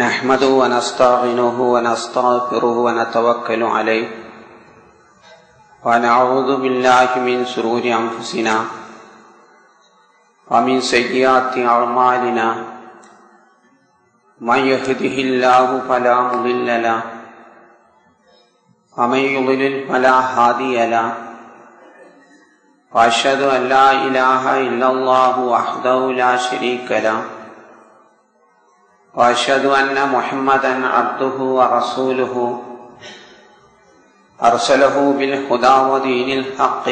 نحمده ونستعينه ونستغفره ونتوكل عليه ونعوذ بالله من شرور أنفسنا ومن سيئات أعمالنا من يهده الله فلا مضل له ومن يضلل فلا هادي له وأشهد أن لا إله إلا الله وحده لا شريك له وأشهد أن محمدا عبده ورسوله أرسله بالهدى ودين الحق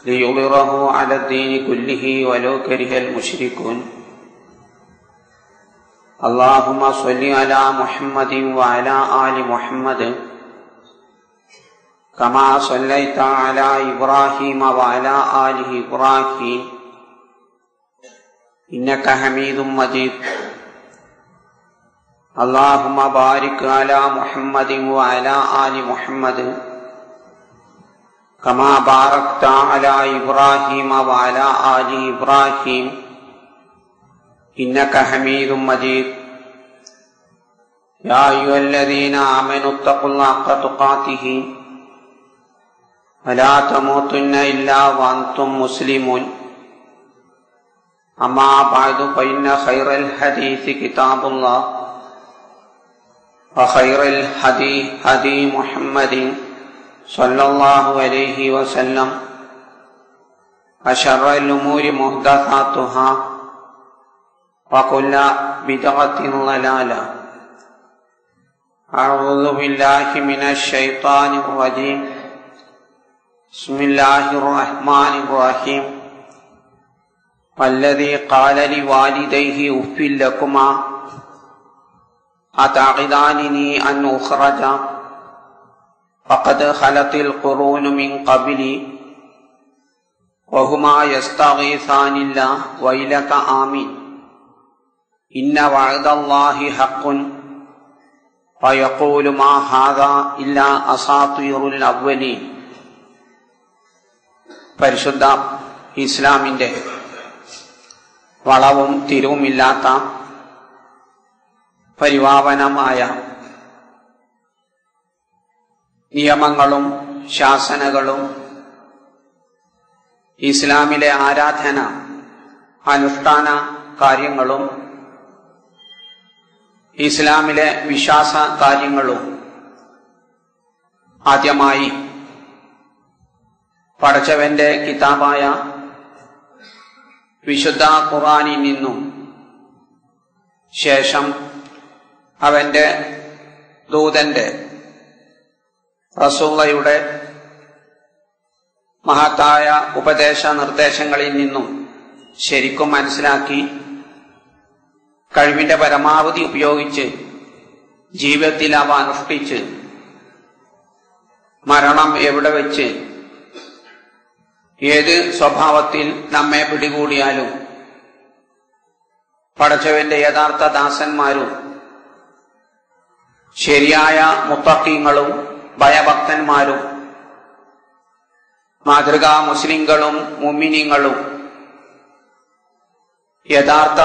ليظهره على الدين كله ولو كره المشركون اللهم صل على محمد وعلى آل محمد كما صليت على إبراهيم وعلى آل إبراهيم إنك حميد مجيد اللهم بارك على محمد وعلى آل محمد كما باركت على إبراهيم وعلى آل إبراهيم إنك حميد مجيد يا أيها الذين آمنوا اتقوا الله حق تقاته ولا تموتن إلا وأنتم مسلمون أما بعد فإن خير الحديث كتاب الله وخير الهدي هدي محمد صلى الله عليه وسلم وشر الأمور محدثاتها وكل بدعة ضلالة أعوذ بالله من الشيطان الرجيم بسم الله الرحمن الرحيم والذي قال لوالديه أف لكما أتعظانني أن أخرج فقد خلت القرون من قبلي وهما يستغيثان الله ويلك آمين إن وعد الله حق ويقول ما هذا إلا أساطير الأولين. പരിശുദ്ധ ഇസ്ലാമിൻ്റെ വളവും തിരിവുമില്ലാത്ത പരിപാവനമായ നിയമങ്ങളും ശാസനകളും ഇസ്ലാമിലെ ആരാധന അനുഷ്ഠാന കാര്യങ്ങളും ഇസ്ലാമിലെ വിശ്വാസ കാര്യങ്ങളും ആദ്യമായി പടച്ചവന്റെ കിതാബായ വിശുദ്ധ ഖുർആനിൽ നിന്നും ശേഷം അവന്റെ ദൂതന്റെ റസൂലയുടെ മഹത്തായ ഉപദേശ നിർദ്ദേശങ്ങളിൽ നിന്നും ശരിക്കും മനസ്സിലാക്കി കഴിവിന്റെ പരമാവധി ഉപയോഗിച്ച് ജീവിതത്തിൽ അവ അനുഷ്ഠിച്ച് മരണം എവിടെ വെച്ച് ഏത് സ്വഭാവത്തിൽ നമ്മെ പിടികൂടിയാലും പടച്ചവന്റെ യഥാർത്ഥ ദാസന്മാരും ശരിയായ മുത്തഖീങ്ങളും ഭയഭക്തന്മാരും മാതൃകാ മുസ്ലിങ്ങളും മുഅ്മിനീങ്ങളും യഥാർത്ഥ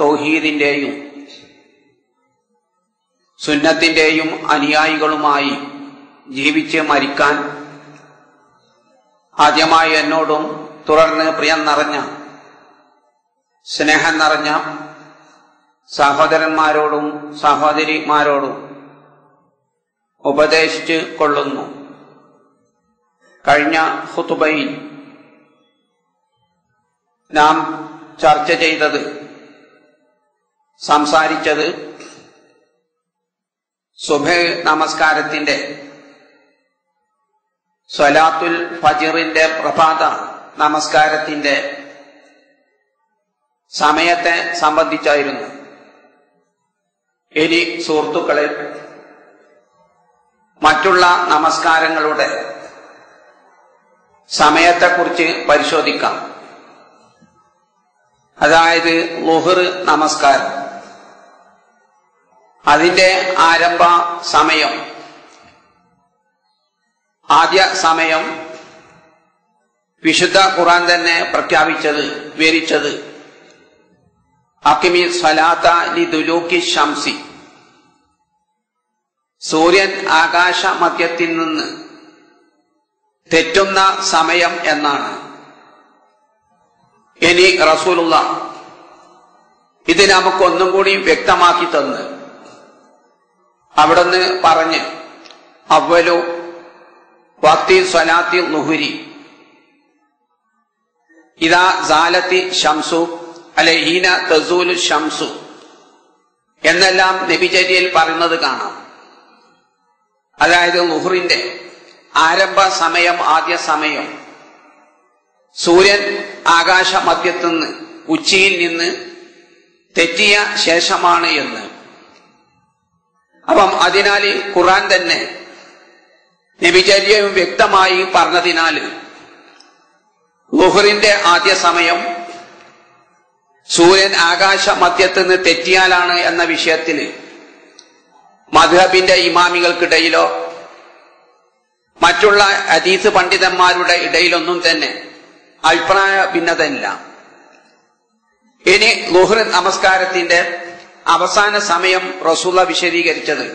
തൗഹീദിന്റെയും സുന്നത്തിന്റെയും അനുയായികളുമായി ജീവിച്ച് മരിക്കാൻ ആദ്യമായി എന്നോടും തുടർന്ന് പ്രിയം നിറഞ്ഞ സ്നേഹം നിറഞ്ഞ സഹോദരന്മാരോടും സഹോദരിമാരോടും ഉപദേശിച്ച് കൊള്ളുന്നു. കഴിഞ്ഞ ഖുതുബയിൽ നാം ചർച്ച ചെയ്തത് സംസാരിച്ചത് സുബ്ഹ് നമസ്കാരത്തിന്റെ സ്വലാത്തുൽ ഫജ്റിന്റെ പ്രഭാത നമസ്കാരത്തിന്റെ സമയത്തെ സംബന്ധിച്ചായിരുന്നു. ഇനി സുഹൃത്തുക്കളെ, മറ്റുള്ള നമസ്കാരങ്ങളുടെ സമയത്തെക്കുറിച്ച് പരിശോധിക്കാം. അതായത് ളുഹ്ർ നമസ്കാരം, അതിന്റെ ആരംഭ സമയം, ആദ്യ സമയം വിശുദ്ധ ഖുർആൻ തന്നെ പ്രഖ്യാപിച്ചത്, വിവരിച്ചത് അഖിമി സ്വലാത്ത ലിദുലൂക്കി ശംസി, സൂര്യൻ ആകാശ മധ്യത്തിൽ നിന്ന് തെറ്റുന്ന സമയം എന്നാണ്. ഇനി റസൂലുള്ള ഇത് നമുക്കൊന്നും കൂടി വ്യക്തമാക്കി തന്ന് അവിടുന്ന് പറഞ്ഞ് അവ്വലു വഖ്തി സ്വലാത്തി ളുഹ്രി ഇദാ സാലത്തി ശംസു അലൈഹിന തസൂലു ശംസു എന്നെല്ലാം നബിചര്യയിൽ പറയുന്നത് കാണാം. അതായത് ളുഹ്റിന്റെ ആരംഭ സമയം, ആദ്യ സമയം സൂര്യൻ ആകാശ മധ്യത്തുനിന്ന് ഉച്ചിയിൽ നിന്ന് തെറ്റിയ ശേഷമാണ് എന്ന്. അപ്പം അതിനാൽ ഖുർആൻ തന്നെ നബിചര്യവും വ്യക്തമായി പറഞ്ഞതിനാൽ ളുഹ്റിന്റെ ആദ്യ സമയം സൂര്യൻ ആകാശ മധ്യത്തുനിന്ന് തെറ്റിയാലാണ് എന്ന വിഷയത്തിൽ മദ്ഹബിന്റെ ഇമാമികൾക്കിടയിലോ മറ്റുള്ള ഹദീസ് പണ്ഡിതന്മാരുടെ ഇടയിലൊന്നും തന്നെ അഭിപ്രായ ഭിന്നതയില്ല. ഇനി ളുഹ്ർ നമസ്കാരത്തിന്റെ അവസാന സമയം റസൂല വിശദീകരിച്ചത്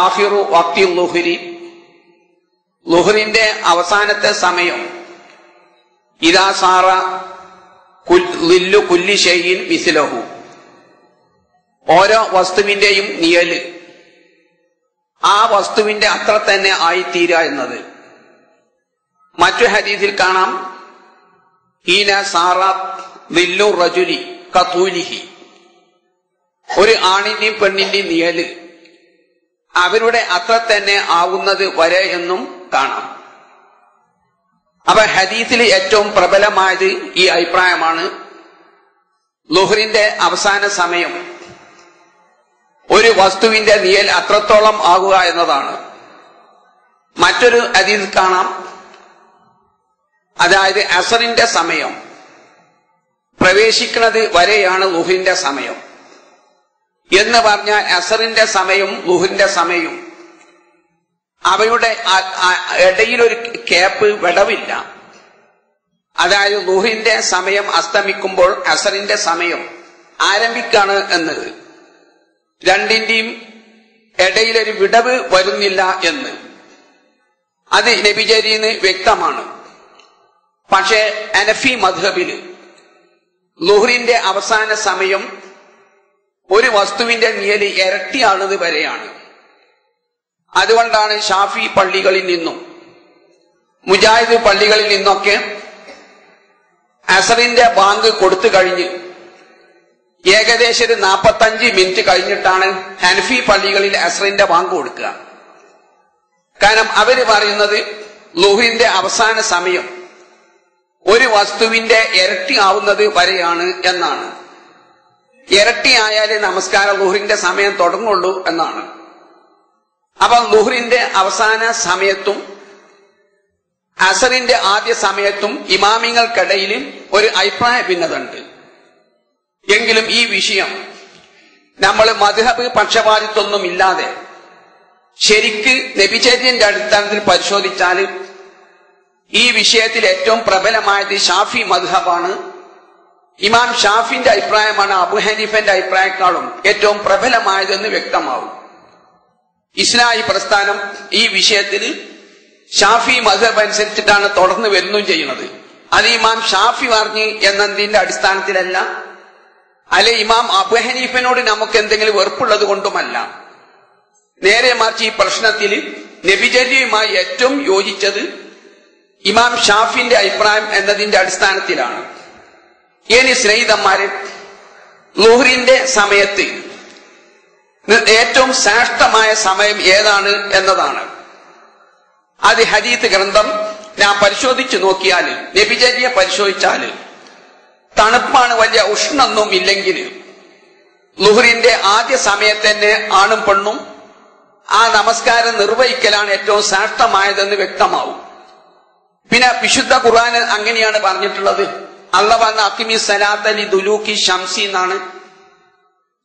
ആഖിറു വഖ്തി ളുഹ്രി, ളുഹ്റിന്റെ അവസാനത്തെ സമയം ഇദാ സാറ ലില്ലു കുല്ലി ഷൈഇൻ മിസ്ലഹു, ഓരോ വസ്തുവിന്റെയും നിഴല് ആ വസ്തുവിന്റെ അത്ര തന്നെ ആയിത്തീരുക എന്നത്. മറ്റു ഹദീസിൽ കാണാം ഹീന സാറ ലില്ലു റജുലി കതൂലിഹി, ഒരു ആണിന്റെയും പെണ്ണിന്റെയും നിഴല് അവരുടെ അത്ര തന്നെ ആവുന്നത് വരെ എന്നും കാണാം. അപ്പൊ ഹദീസിൽ ഏറ്റവും പ്രബലമായത് ഈ അഭിപ്രായമാണ്. ളുഹ്റിന്റെ അവസാന സമയം ഒരു വസ്തുവിന്റെ നിഴൽ അത്രത്തോളം ആകുക എന്നതാണ്. മറ്റൊരു ഹദീസ് കാണാം, അതായത് അസറിന്റെ സമയം പ്രവേശിക്കുന്നത് വരെയാണ് ളുഹ്റിന്റെ സമയം എന്ന് പറഞ്ഞാൽ അസറിന്റെ സമയവും ളുഹ്റിന്റെ സമയവും അവയുടെ ഇടയിലൊരു ക്യാപ്പ് വിടവില്ല. അതായത് ളുഹ്റിന്റെ സമയം അസ്തമിക്കുമ്പോൾ അസറിന്റെ സമയം ആരംഭിക്കാണ് എന്നത്, രണ്ടിന്റെയും ഇടയിലൊരു വിടവ് വരുന്നില്ല എന്ന്. അത് നബിചര്യന്ന് വ്യക്തമാണ്. പക്ഷേ ഹനഫി മദ്ഹബില് ളുഹ്റിന്റെ അവസാന സമയം ഒരു വസ്തുവിന്റെ നിഴല് ഇരട്ടിയാണത് വരെയാണ്. അതുകൊണ്ടാണ് ഷാഫി പള്ളികളിൽ നിന്നും മുജാഹിദ് പള്ളികളിൽ നിന്നൊക്കെ അസറിന്റെ ബാങ്ക് കൊടുത്തു കഴിഞ്ഞ് ഏകദേശം 45 മിനിറ്റ് കഴിഞ്ഞിട്ടാണ് ഹനഫി പള്ളികളിൽ അസറിന്റെ ബാങ്ക് കൊടുക്കുക. കാരണം അവര് പറയുന്നത് ളുഹ്റിന്റെ അവസാന സമയം ഒരു വസ്തുവിന്റെ ഇരട്ടി ആവുന്നത് വരെയാണ് എന്നാണ്. ഇരട്ടിയായാലേ നമസ്കാരം ളുഹ്റിന്റെ സമയം തുടങ്ങുള്ളൂ എന്നാണ്. അപ്പൊ ളുഹ്റിന്റെ അവസാന സമയത്തും അസറിന്റെ ആദ്യ സമയത്തും ഇമാമിങ്ങൾക്കിടയിൽ ഒരു അഭിപ്രായ ഭിന്നതയുണ്ട്. എങ്കിലും ഈ വിഷയം നമ്മൾ മദ്ഹബ് പക്ഷപാതിത്വമൊന്നും ഇല്ലാതെ ശരിക്ക് നബിചര്യന്റെ അടിസ്ഥാനത്തിൽ പരിശോധിച്ചാൽ ഈ വിഷയത്തിൽ ഏറ്റവും പ്രബലമായത് ഷാഫി മദ്ഹബാണ്. ഇമാം ഷാഫിന്റെ അഭിപ്രായമാണ് അബു ഹനീഫന്റെ അഭിപ്രായക്കാളും ഏറ്റവും പ്രബലമായതെന്ന് വ്യക്തമാവും. ഇസ്ലാഹി പ്രസ്ഥാനം ഈ വിഷയത്തിൽ ഷാഫി മദ്ഹബ് അനുസരിച്ചിട്ടാണ് തുടർന്ന് വരുന്നതും ചെയ്യുന്നത്. അത് ഇമാം ഷാഫി പറഞ്ഞ് എന്നതിന്റെ അടിസ്ഥാനത്തിലല്ല, അല്ലെ ഇമാം അബു ഹനീഫിനോട് നമുക്ക് എന്തെങ്കിലും വെറുപ്പുള്ളത് കൊണ്ടുമല്ല. നേരെ മറിച്ച് ഈ പ്രശ്നത്തിൽ നബിചര്യയുമായി ഏറ്റവും യോജിച്ചത് ഇമാം ഷാഫിന്റെ അഭിപ്രായം എന്നതിന്റെ അടിസ്ഥാനത്തിലാണ്. ഇനി സ്നേഹിതന്മാരെ, ളുഹ്റിന്റെ സമയത്ത് ഏറ്റവും ശ്രേഷ്ഠമായ സമയം ഏതാണ് എന്നതാണ്. അത് ഹദീത്ത് ഗ്രന്ഥം ഞാൻ പരിശോധിച്ചു നോക്കിയാൽ, നബിചര്യ പരിശോധിച്ചാൽ തണുപ്പാണ്, വലിയ ഉഷ്ണൊന്നും ഇല്ലെങ്കിൽ ളുഹ്റിന്റെ ആദ്യ സമയത്ത് തന്നെ ആണും പെണ്ണും ആ നമസ്കാരം നിർവഹിക്കലാണ് ഏറ്റവും ശ്രേഷ്ഠമായതെന്ന് വ്യക്തമാവും. പിന്നെ വിശുദ്ധ ഖുർആൻ അങ്ങനെയാണ് പറഞ്ഞിട്ടുള്ളത്. അല്ലാഹു പറഞ്ഞ അഖിമി സ്വലാത്ത ലിദുലൂക്കി ശംസി എന്നാണ്.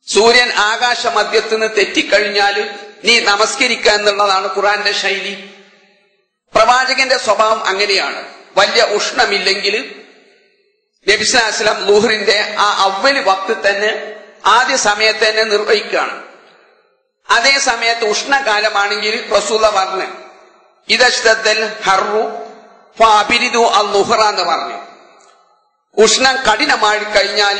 സൂര്യൻ ആകാശ മധ്യത്തിൽ നിന്ന് തെറ്റിക്കഴിഞ്ഞാൽ നീ നമസ്കരിക്കുക എന്നുള്ളതാണ് ഖുർആന്റെ ശൈലി. പ്രവാചകന്റെ സ്വഭാവം അങ്ങനെയാണ്. വലിയ ഉഷ്ണമില്ലെങ്കിൽ നബി സല്ലല്ലാഹു അലൈഹി വസല്ലം ളുഹറിന്റെ ആ അവ്വല് വക്ത് തന്നെ ആദ്യ സമയത്ത് തന്നെ നിർവഹിക്കുകയാണ്. അതേ സമയത്ത് ഉഷ്ണകാലമാണെങ്കിൽ റസൂലുള്ളാഹി പറഞ്ഞു ഇദശ്തദ്ദൽ ഹർറു ഫഅബിരിദു അൽ-ളുഹ്റ എന്ന് പറഞ്ഞു. ഉഷ്ണം കഠിനമായി കഴിഞ്ഞാൽ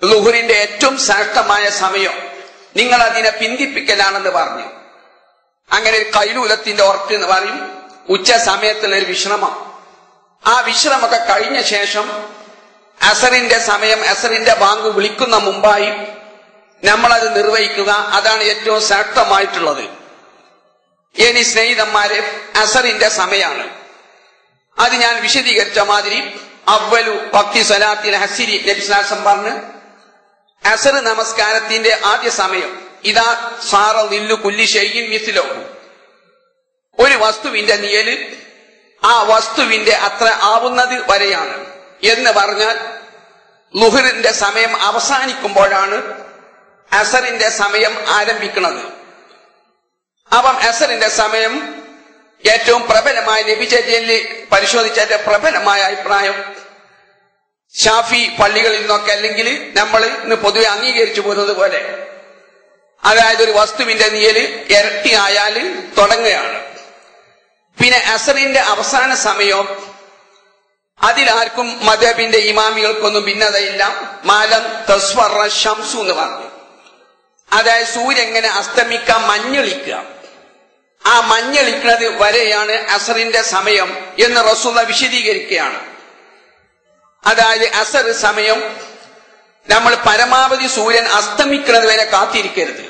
ളുഹറിന്റെ ഏറ്റവും ശ്രേഷ്ഠമായ സമയം നിങ്ങൾ അതിനെ പിന്തിപ്പിക്കലാണെന്ന് പറഞ്ഞു. അങ്ങനെ ഒരു കൈലൂലത്തിന്റെ ഉറപ്പ് എന്ന് പറയും, ഉച്ച സമയത്തുള്ള ഒരു വിശ്രമം. ആ വിശ്രമമൊക്കെ കഴിഞ്ഞ ശേഷം അസറിന്റെ സമയം, അസറിന്റെ ബാങ്ക് വിളിക്കുന്ന മുമ്പായി നമ്മളത് നിർവഹിക്കുക. അതാണ് ഏറ്റവും ശ്രേഷ്ഠമായിട്ടുള്ളത്. ഇനി സ്നേഹിതന്മാരെ, അസറിന്റെ സമയമാണ്. അത് ഞാൻ വിശദീകരിച്ച മാതിരി അവ്വലു വഖ്തി സ്വലാത്തിൽ ഹസിരി നബി സല്ലല്ലാഹു അലൈഹി വസല്ലം പറഞ്ഞു അസർ നമസ്കാരത്തിന്റെ ആദ്യ സമയം ഇദാ സാറ ദില്ലു കുല്ലി ഷൈഇൻ മിസ്ലഹു, ഒരു വസ്തുവിന്റെ നിഴല് ആ വസ്തുവിന്റെ അത്ര ആവുന്നത് വരെയാണ് എന്ന് പറഞ്ഞാൽ ളുഹറിന്റെ സമയം അവസാനിക്കുമ്പോഴാണ് അസറിന്റെ സമയം ആരംഭിക്കുന്നത്. അപ്പം അസറിന്റെ സമയം ഏറ്റവും പ്രബലമായ നബിചര്യയിൽ പരിശോധിച്ച പ്രബലമായ അഭിപ്രായം ഷാഫി പള്ളികളിൽ നിന്നൊക്കെ, അല്ലെങ്കിൽ നമ്മൾ ഇന്ന് പൊതുവെ അംഗീകരിച്ചു പോരുന്നത് പോലെ, അതായത് ഒരു വസ്തുവിന്റെ നിഴല് ഇരട്ടിയായാൽ തുടങ്ങുകയാണ്. പിന്നെ അസറിന്റെ അവസാന സമയം അതിലാർക്കും മദ്ഹബിന്റെ ഇമാമികൾക്കൊന്നും ഭിന്നതയില്ല. മാലം തസ്വറ ശംസു എന്ന് പറഞ്ഞു. അതായത് സൂര്യൻ എങ്ങനെ അസ്തമിക്കാൻ മഞ്ഞളിക്കുക, ആ മഞ്ഞളിക്കുന്നത് വരെയാണ് അസറിന്റെ സമയം എന്ന് റസൂലുള്ളാഹി വിശദീകരിക്കുകയാണ്. അതായത് അസർ സമയം നമ്മൾ പരമാവധി സൂര്യൻ അസ്തമിക്കുന്നത് വരെ കാത്തിരിക്കരുത്.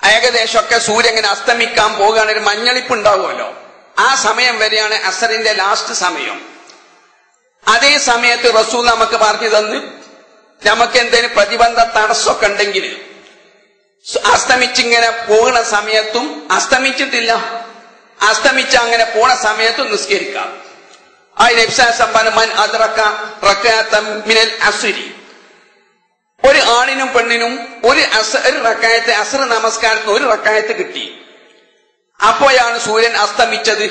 ഏകദേശമൊക്കെ സൂര്യൻ ഇങ്ങനെ അസ്തമിക്കാൻ പോകുകയാണ്, ഒരു മഞ്ഞളിപ്പ് ഉണ്ടാവുമല്ലോ, ആ സമയം വരെയാണ് അസറിന്റെ ലാസ്റ്റ് സമയം. അതേ സമയത്ത് റസൂൽ നമുക്ക് പറഞ്ഞു തന്ന് നമുക്ക് എന്തെങ്കിലും പ്രതിബന്ധ തടസ്സമൊക്കെ ഉണ്ടെങ്കിൽ അസ്തമിച്ചിങ്ങനെ പോകുന്ന സമയത്തും, അസ്തമിച്ചിട്ടില്ല അസ്തമിച്ച അങ്ങനെ പോണ സമയത്തും നിസ്കരിക്കാം. ആ നബി സല്ലല്ലാഹു അലൈഹി വസല്ലം അദ്റക റകഅതൻ മിനൽ അസ്രി, ഒരു ആണിനും പെണ്ണിനും ഒരു റകഅത്ത്, അസ്ർ നമസ്കാരത്തിന് ഒരു റകഅത്ത് കിട്ടി, അപ്പോഴാണ് സൂര്യൻ അസ്തമിച്ചത്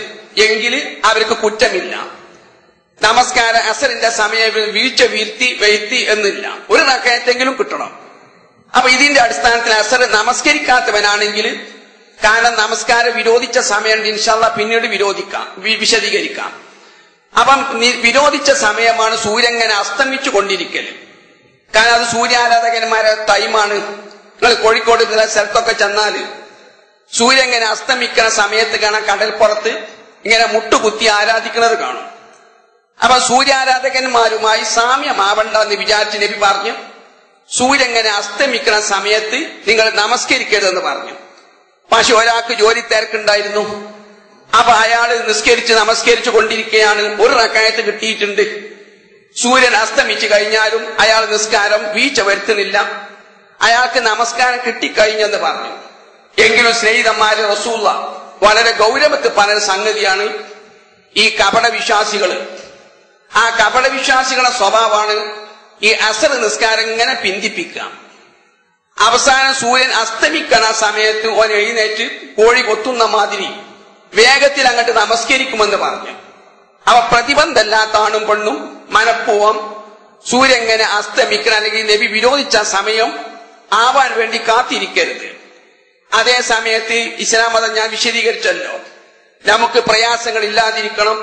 എങ്കിൽ അവർക്ക് കുറ്റമില്ല. നമസ്കാര അസറിന്റെ സമയം വീഴ്ച വീഴ്ത്തി എന്നില്ല, ഒരു റകഅത്തെങ്കിലും കിട്ടണം. അപ്പൊ ഇതിന്റെ അടിസ്ഥാനത്തിൽ അസർ നമസ്കരിക്കാത്തവനാണെങ്കിൽ, കാരണം നമസ്കാരം വിരോധിച്ച സമയം ഇൻഷാല്ലാഹ് പിന്നീട് വിശദീകരിക്കാം. അപ്പം വിരോധിച്ച സമയമാണ് സൂര്യൻ ഇങ്ങനെ അസ്തമിച്ചു കൊണ്ടിരിക്കല്. കാരണം അത് സൂര്യാരാധകന്മാരെ ടൈമാണ്. നിങ്ങൾ കോഴിക്കോട് ചില സ്ഥലത്തൊക്കെ ചെന്നാല് സൂര്യൻ ഇങ്ങനെ അസ്തമിക്കുന്ന സമയത്ത് കാണാൻ കടൽപ്പുറത്ത് ഇങ്ങനെ മുട്ടുകുത്തി ആരാധിക്കുന്നത് കാണും. അപ്പൊ സൂര്യാരാധകന്മാരുമായി സാമ്യമാവണ്ട എന്ന് വിചാരിച്ച് നബി പറഞ്ഞു സൂര്യൻ ഇങ്ങനെ അസ്തമിക്കുന്ന സമയത്ത് നിങ്ങൾ നമസ്കരിക്കരുതെന്ന് പറഞ്ഞു. പക്ഷെ ഒരാൾക്ക് ജോലി തിരക്കുണ്ടായിരുന്നു. അപ്പൊ അയാള് നമസ്കരിച്ചു കൊണ്ടിരിക്കുകയാണ്, ഒരു റകഅത്ത് കിട്ടിയിട്ടുണ്ട്. സൂര്യൻ അസ്തമിച്ചു കഴിഞ്ഞാലും അയാൾ നിസ്കാരം വീഴ്ച വരുത്തുന്നില്ല, അയാൾക്ക് നമസ്കാരം കിട്ടിക്കഴിഞ്ഞെന്ന് പറഞ്ഞു. എങ്കിലും സ്നേഹിതന്മാരെ, റസൂലുള്ളാഹി വളരെ ഗൗരവത്തിൽ പറഞ്ഞ സംഗതിയാണ് ഈ കപടവിശ്വാസികൾ. ആ കപടവിശ്വാസികളുടെ സ്വഭാവമാണ് ഈ അസർ നിസ്കാരം ഇങ്ങനെ പിന്തിപ്പിക്കുക. അവസാനം സൂര്യൻ അസ്തമിക്കണ സമയത്ത് ഓൻ എഴുന്നേറ്റ് കോഴി കൊത്തുന്ന മാതിരി വേഗത്തിൽ അങ്ങോട്ട് നമസ്കരിക്കുമെന്ന് പറഞ്ഞു. അവ പ്രതിബന്ധമല്ലാത്ത ആണും പെണ്ണും മനഃപൂർവ്വം സൂര്യൻ ഇങ്ങനെ അസ്തമിക്കണം അല്ലെങ്കിൽ നബി വിരോധിച്ച സമയം ആവാൻ വേണ്ടി കാത്തിരിക്കരുത്. അതേ സമയത്ത് ഇസ്ലാം മതം ഞാൻ വിശദീകരിച്ചല്ലോ, നമുക്ക് പ്രയാസങ്ങൾ ഇല്ലാതിരിക്കണം,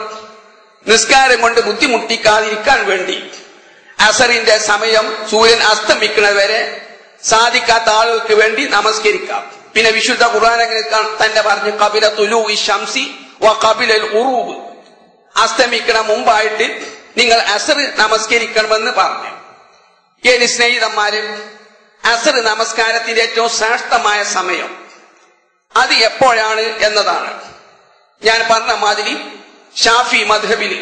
നിസ്കാരം കൊണ്ട് ബുദ്ധിമുട്ടിക്കാതിരിക്കാൻ വേണ്ടി അസറിന്റെ സമയം സൂര്യൻ അസ്തമിക്കുന്നത് വരെ സാധിക്കാത്ത ആളുകൾക്ക് വേണ്ടി നമസ്കരിക്കാം. പിന്നെ വിശുദ്ധ ഖുർആൻ അങ്ങനെ തന്നെ പറഞ്ഞു, ഖബില തുലൂഇ ശംസി വ ഖബിലൽ ഉറൂബ്, അസ്തമിക്കണ മുമ്പായിട്ട് നിങ്ങൾ അസർ നമസ്കരിക്കണമെന്ന് പറഞ്ഞു. ഇനി സ്നേഹിതന്മാര്, അസർ നമസ്കാരത്തിന്റെ ഏറ്റവും ശ്രേഷ്ഠമായ സമയം അത് എപ്പോഴാണ് എന്നതാണ്. ഞാൻ പറഞ്ഞ മാതിരി ഷാഫി മദ്ഹബില്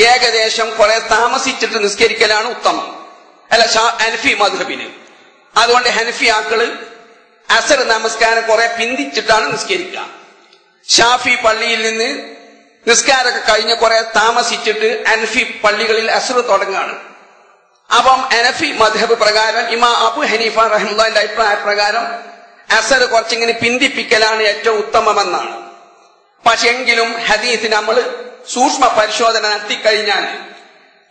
ഏകദേശം കുറെ താമസിച്ചിട്ട് നിസ്കരിക്കലാണ് ഉത്തമം. അല്ല, ഹനഫി മദ്ഹബിന്. അതുകൊണ്ട് ഹനഫിയാക്കള് അസർ നമസ്കാരം കുറെ പിന്തിച്ചിട്ടാണ് നിസ്കരിക്കുക. ഷാഫി പള്ളിയിൽ നിന്ന് നിസ്കാരമൊക്കെ കഴിഞ്ഞ് കുറെ താമസിച്ചിട്ട് ഹനഫി പള്ളികളിൽ അസർ തുടങ്ങുകയാണ്. അപ്പം ഹനഫി മദ്ഹബ് പ്രകാരം ഇമാം അബു ഹനീഫ റഹിമഹുല്ലാഹിന്റെ അഭിപ്രായ പ്രകാരം അസർ കുറച്ചിങ്ങനെ പിന്തിപ്പിക്കലാണ് ഏറ്റവും ഉത്തമമെന്നാണ്. പക്ഷെ എങ്കിലും ഹദീസ് നമ്മൾ സൂക്ഷ്മ പരിശോധന നടത്തിക്കഴിഞ്ഞാൽ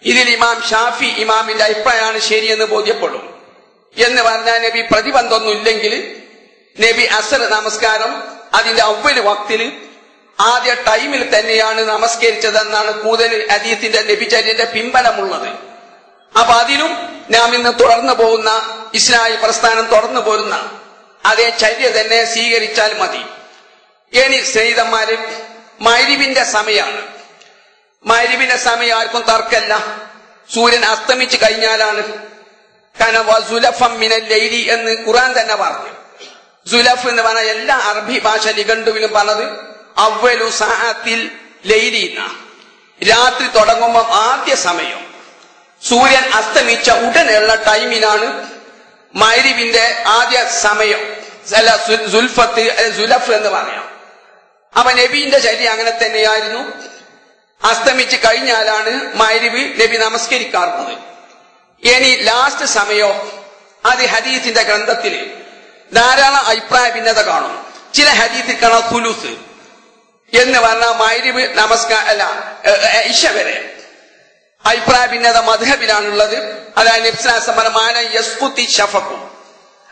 ഇതിൽ ഇമാം ഷാഫി ഇമാമിന്റെ അഭിപ്രായമാണ് ശരിയെന്ന് ബോധ്യപ്പെടും എന്ന് പറഞ്ഞാൽ നബി പ്രതിബന്ധമൊന്നുമില്ലെങ്കിൽ നബി അസർ നമസ്കാരം അതിന്റെ അവ്വൽ വക്തില് ആദ്യ ടൈമിൽ തന്നെയാണ് നമസ്കരിച്ചതെന്നാണ് കൂടുതൽ ഹദീസിന്റെ നബിചര്യന്റെ പിൻബലമുള്ളത്. അപ്പൊ അതിലും നാം ഇന്ന് തുടർന്നു പോകുന്ന ഇസ്ലാഹി പ്രസ്ഥാനം തുടർന്നു പോരുന്ന അതേ ചര്യ തന്നെ സ്വീകരിച്ചാൽ മതി. ഇനി സ്നേഹിതന്മാര്, മഗ്‌രിബിന്റെ സമയമാണ്. മഗ്‌രിബിന്റെ സമയം ആർക്കും തർക്കല്ല, സൂര്യൻ അസ്തമിച്ചു കഴിഞ്ഞാലാണ്. കാരണം സുലഫം മിനൽ ലൈലി എന്ന് ഖുർആൻ തന്നെ പറഞ്ഞു. സുലഫ് എന്ന് പറഞ്ഞ എല്ലാ അറബി ഭാഷ നിഘണ്ടുവിലും പറഞ്ഞത് അവ്വലു സഅത്തിൽ ലൈലി എന്നാ. രാത്രി തുടങ്ങുമ്പോൾ ആദ്യ സമയം സൂര്യൻ അസ്തമിച്ച ഉടനെയുള്ള ടൈമിനാണ് മഗ്‌രിബിന്റെ ആദ്യ സമയം. സുലഫ് എന്ന് പറയാം. അപ്പൊ നബിന്റെ ചര്യ അങ്ങനെ തന്നെയായിരുന്നു. അസ്തമിച്ച് കഴിഞ്ഞാലാണ് മഗ്‌രിബ് നബി നമസ്കരിക്കാറുള്ളത്. ഇനി ലാസ്റ്റ് സമയോ അത് ഹദീസിന്റെ ഗ്രന്ഥത്തിൽ ധാരാളം അഭിപ്രായ ഭിന്നത കാണും. ചില ഹദീസിൽ കാണാം സുലുസ് എന്ന് പറഞ്ഞാൽ മഗ്‌രിബ് ഇശ വരെ. അഭിപ്രായ ഭിന്നത മദ്ഹബിലാണുള്ളത്. അതായത് നബി മാല യസ്ഖുതി ശഫഖു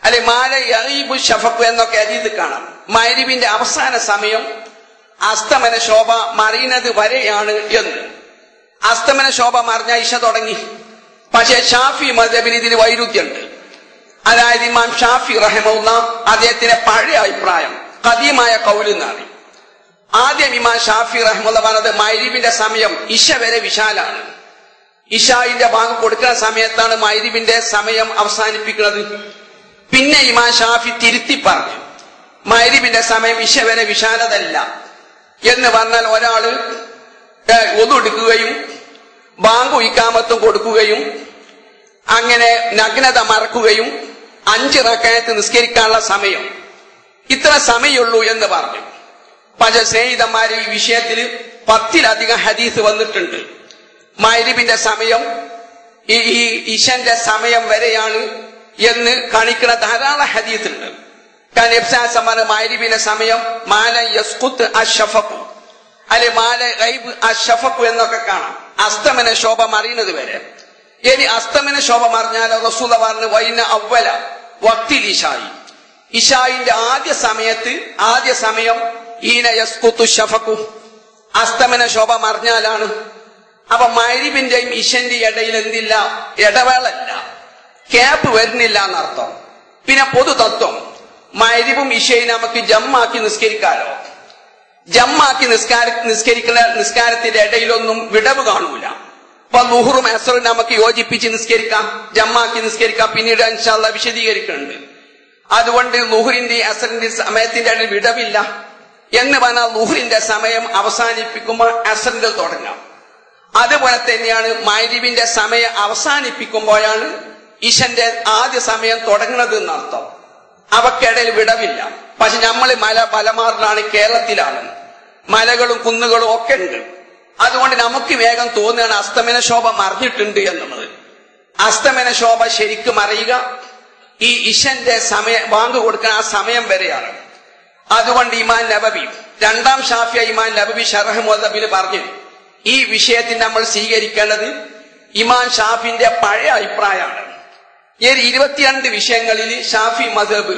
അല്ലെ മാല യഗീബു ശഫഖു എന്നൊക്കെ ഹദീസിൽ കാണാം. മഗ്‌രിബിന്റെ അവസാന സമയം അസ്തമന ശോഭ മറിയുന്നത് വരെയാണ് എന്ന്. അസ്തമന ശോഭ മറിഞ്ഞ ഇശ തുടങ്ങി. പക്ഷെ ഷാഫി മദ്ഹബിന് ഇതിൽ വൈരുദ്ധ്യമുണ്ട്. അതായത് ഇമാം ഷാഫി റഹിമഹുല്ലാഹ് അദ്ദേഹത്തിന്റെ പഴയ അഭിപ്രായം ഖദീമായ ഖൗൽ എന്നാണ്. ആദ്യം ഇമാം ഷാഫി റഹിമഹുല്ലാഹ് പറഞ്ഞത് മഗ്‌രിബിന്റെ സമയം ഇശ വരെ വിശാലാണ്. ഇശായിന്റെ ഭാഗം കൊടുക്കുന്ന സമയത്താണ് മഗ്‌രിബിന്റെ സമയം അവസാനിപ്പിക്കുന്നത്. പിന്നെ ഇമാം ഷാഫി തിരുത്തി പറഞ്ഞു മഗ്‌രിബിന്റെ സമയം ഇശ വരെ വിശാലതല്ല എന്ന് പറഞ്ഞാൽ ഒരാള് ഒതു എടുക്കുകയും ബാങ്ക് ഇഖാമത്തും കൊടുക്കുകയും അങ്ങനെ നഗ്നത മറക്കുകയും 5 റക്അത്ത് നിസ്കരിക്കാനുള്ള സമയം ഇത്ര സമയമുള്ളൂ എന്ന് പറഞ്ഞു. പക്ഷേ സ്നേഹിതന്മാര് ഈ വിഷയത്തിൽ 10-ലധികം ഹദീസ് വന്നിട്ടുണ്ട്. മഗ്‌രിബിന്റെ സമയം ഈ ഇശന്റെ സമയം വരെയാണ് എന്ന് കാണിക്കുന്ന ധാരാളം ഹദീസ് ഉണ്ട്. കാരണം മഗ്‌രിബിന്റെ സമയം മാല യസ്ഖുത് അഷ്ഫഖു അല്ലെ മാല ഗൈബ് അഷ്ഫഖു എന്നൊക്കെ കാണാം. അസ്തമന ശോഭ മറിയുന്നത് വരെ. ഇനി അസ്തമന ശോഭ മറിഞ്ഞാൽ റസൂൽ പറഞ്ഞു വൈന അവ്വല വക്തിൽ ഇശായി, ഇശായിന്റെ ആദ്യ സമയം ഈന യസ്ഖുതു ശഫഖു അസ്തമന ശോഭ മറിഞ്ഞാലാണ്. അപ്പൊ മഗ്‌രിബിന്റെയും ഇശന്റെയും ഇടയിൽ എന്തില്ല, ഇടവേളല്ല, ക്യാപ്പ് വരുന്നില്ല എന്നർത്ഥം. പിന്നെ പൊതു തത്വം മഗ്‌രിബും ഇശയും നമുക്ക് ജമ്മാക്കി നിസ്കരിക്കാലോ. ജമ്മാക്കി നിസ്കരിക്കുന്ന നിസ്കാരത്തിന്റെ ഇടയിലൊന്നും വിടവ് കാണൂല. അപ്പൊ ളുഹ്റും അസ്റും നമുക്ക് യോജിപ്പിച്ച് നിസ്കരിക്കാം, ജമ്മാക്കി നിസ്കരിക്കാം. പിന്നീട് ഇൻഷാ അല്ലാഹ് വിശദീകരിക്കുന്നുണ്ട്. അതുകൊണ്ട് ളുഹ്റിന്റെ അസ്റിന്റെ സമയത്തിന്റെ ഇടയിൽ വിടവില്ല എന്ന് പറഞ്ഞാൽ ളുഹ്റിന്റെ സമയം അവസാനിപ്പിക്കുമ്പോൾ അസ്റിന്റെ തുടങ്ങാം. അതുപോലെ തന്നെയാണ് മഗ്‌രിബിന്റെ സമയം അവസാനിപ്പിക്കുമ്പോഴാണ് ഇശന്റെ ആദ്യ സമയം തുടങ്ങുന്നത് എന്നർത്ഥം. അവക്കിടയിൽ വിടവില്ല. പക്ഷെ നമ്മൾ മലമാറിലാണ്, കേരളത്തിലാണ്, മലകളും കുന്നുകളും ഒക്കെ ഉണ്ട്. അതുകൊണ്ട് നമുക്ക് വേഗം തോന്നുകയാണ് അസ്തമന ശോഭ മറിഞ്ഞിട്ടുണ്ട് എന്നുള്ളത്. അസ്തമന ശോഭ ശരിക്കും അറിയുക ഈ ഇശന്റെ ബാങ്ക് കൊടുക്കുന്ന ആ സമയം വരെയാണ്. അതുകൊണ്ട് ഇമാം നബവി, രണ്ടാം ഷാഫിയ ഇമാം നബവി ശറഹ് മുഅദ്ദബിൽ പറഞ്ഞു ഈ വിഷയത്തിൽ നമ്മൾ സ്വീകരിക്കേണ്ടത് ഇമാം ഷാഫിന്റെ പഴയ അഭിപ്രായമാണ്. ഈ 22 വിഷയങ്ങളിൽ ഷാഫി മദ്ഹബ്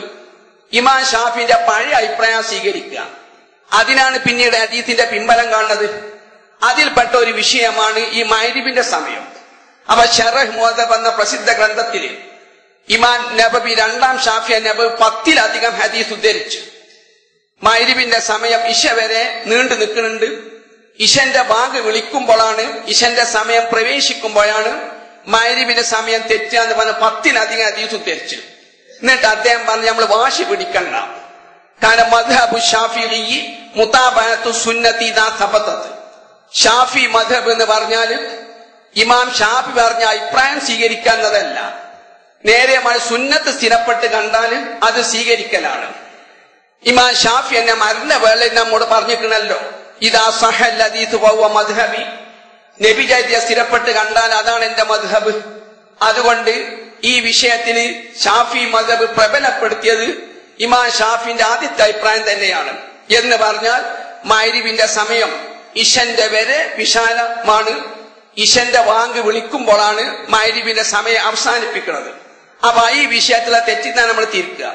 ഇമാം ഷാഫിന്റെ പഴയ അഭിപ്രായം സ്വീകരിക്കുക. അതിനാണ് പിന്നീട് ഹദീസിന്റെ പിൻബലം കാണുന്നത്. അതിൽപ്പെട്ട ഒരു വിഷയമാണ് ഈ മഗ്‌രിബിന്റെ സമയം. അപ്പൊ ശറഹ് മുഅദ്ദബ് എന്ന പ്രസിദ്ധ ഗ്രന്ഥത്തിൽ ഇമാം നബവി രണ്ടാം ഷാഫിയ നബവി 10-ലധികം ഹദീസ് ഉദ്ധരിച്ചു. മഗ്‌രിബിന്റെ സമയം ഇശ വരെ നീണ്ടു നിൽക്കുന്നുണ്ട്. ഇശന്റെ ബാങ്ക് വിളിക്കുമ്പോഴാണ്, ഇശന്റെ സമയം പ്രവേശിക്കുമ്പോഴാണ് മഗ്‌രിബിന്റെ സമയം തെറ്റുക എന്ന് പറഞ്ഞ് 10-ലധികം ഹദീസ് ഉദ്ധരിച്ചു. എന്നിട്ട് അദ്ദേഹം പറഞ്ഞു നമ്മൾ വാശി പിടിക്കണ്ട, കാരണം മദ്ഹബു ഷാഫിഈ മുതാബഅത്തു സുന്നത്തി ദാ സബതത്. ഷാഫി മദ്ഹബ് എന്ന് പറഞ്ഞാൽ ഇമാം ഷാഫി പറഞ്ഞ അഭിപ്രായം സ്വീകരിക്കുന്നതല്ല, നേരെ സുന്നത്ത് സ്ഥിരപ്പെട്ട് കണ്ടാൽ അത് സ്വീകരിക്കലാണ്. ഇമാം ഷാഫി എന്നെ മരണ വേളയിൽ നമ്മോട് പറഞ്ഞിട്ടുണ്ടല്ലോ ഇതാ സഹൽ ഹദീസ് വഹുവ മദ്ഹബി, നബിചര്യ സ്ഥിരപ്പെട്ട് കണ്ടാൽ അതാണ് എന്റെ മദ്ഹബ്. അതുകൊണ്ട് ഈ വിഷയത്തിൽ ഷാഫി മദ്ഹബ് പ്രബലപ്പെടുത്തിയത് ഇമാം ഷാഫിന്റെ ആദ്യത്തെ അഭിപ്രായം തന്നെയാണ്. എന്ന് പറഞ്ഞാൽ മഗ്‌രിബിന്റെ സമയം ഇശന്റെ വരെ വിശാലമാണ്. ഇശന്റെ വാങ്ക് വിളിക്കുമ്പോഴാണ് മഗ്‌രിബിന്റെ സമയം അവസാനിപ്പിക്കുന്നത്. അപ്പൊ ഈ വിഷയത്തിലെ തെറ്റിദ്ധാരണ നമ്മൾ തിരിക്കുക.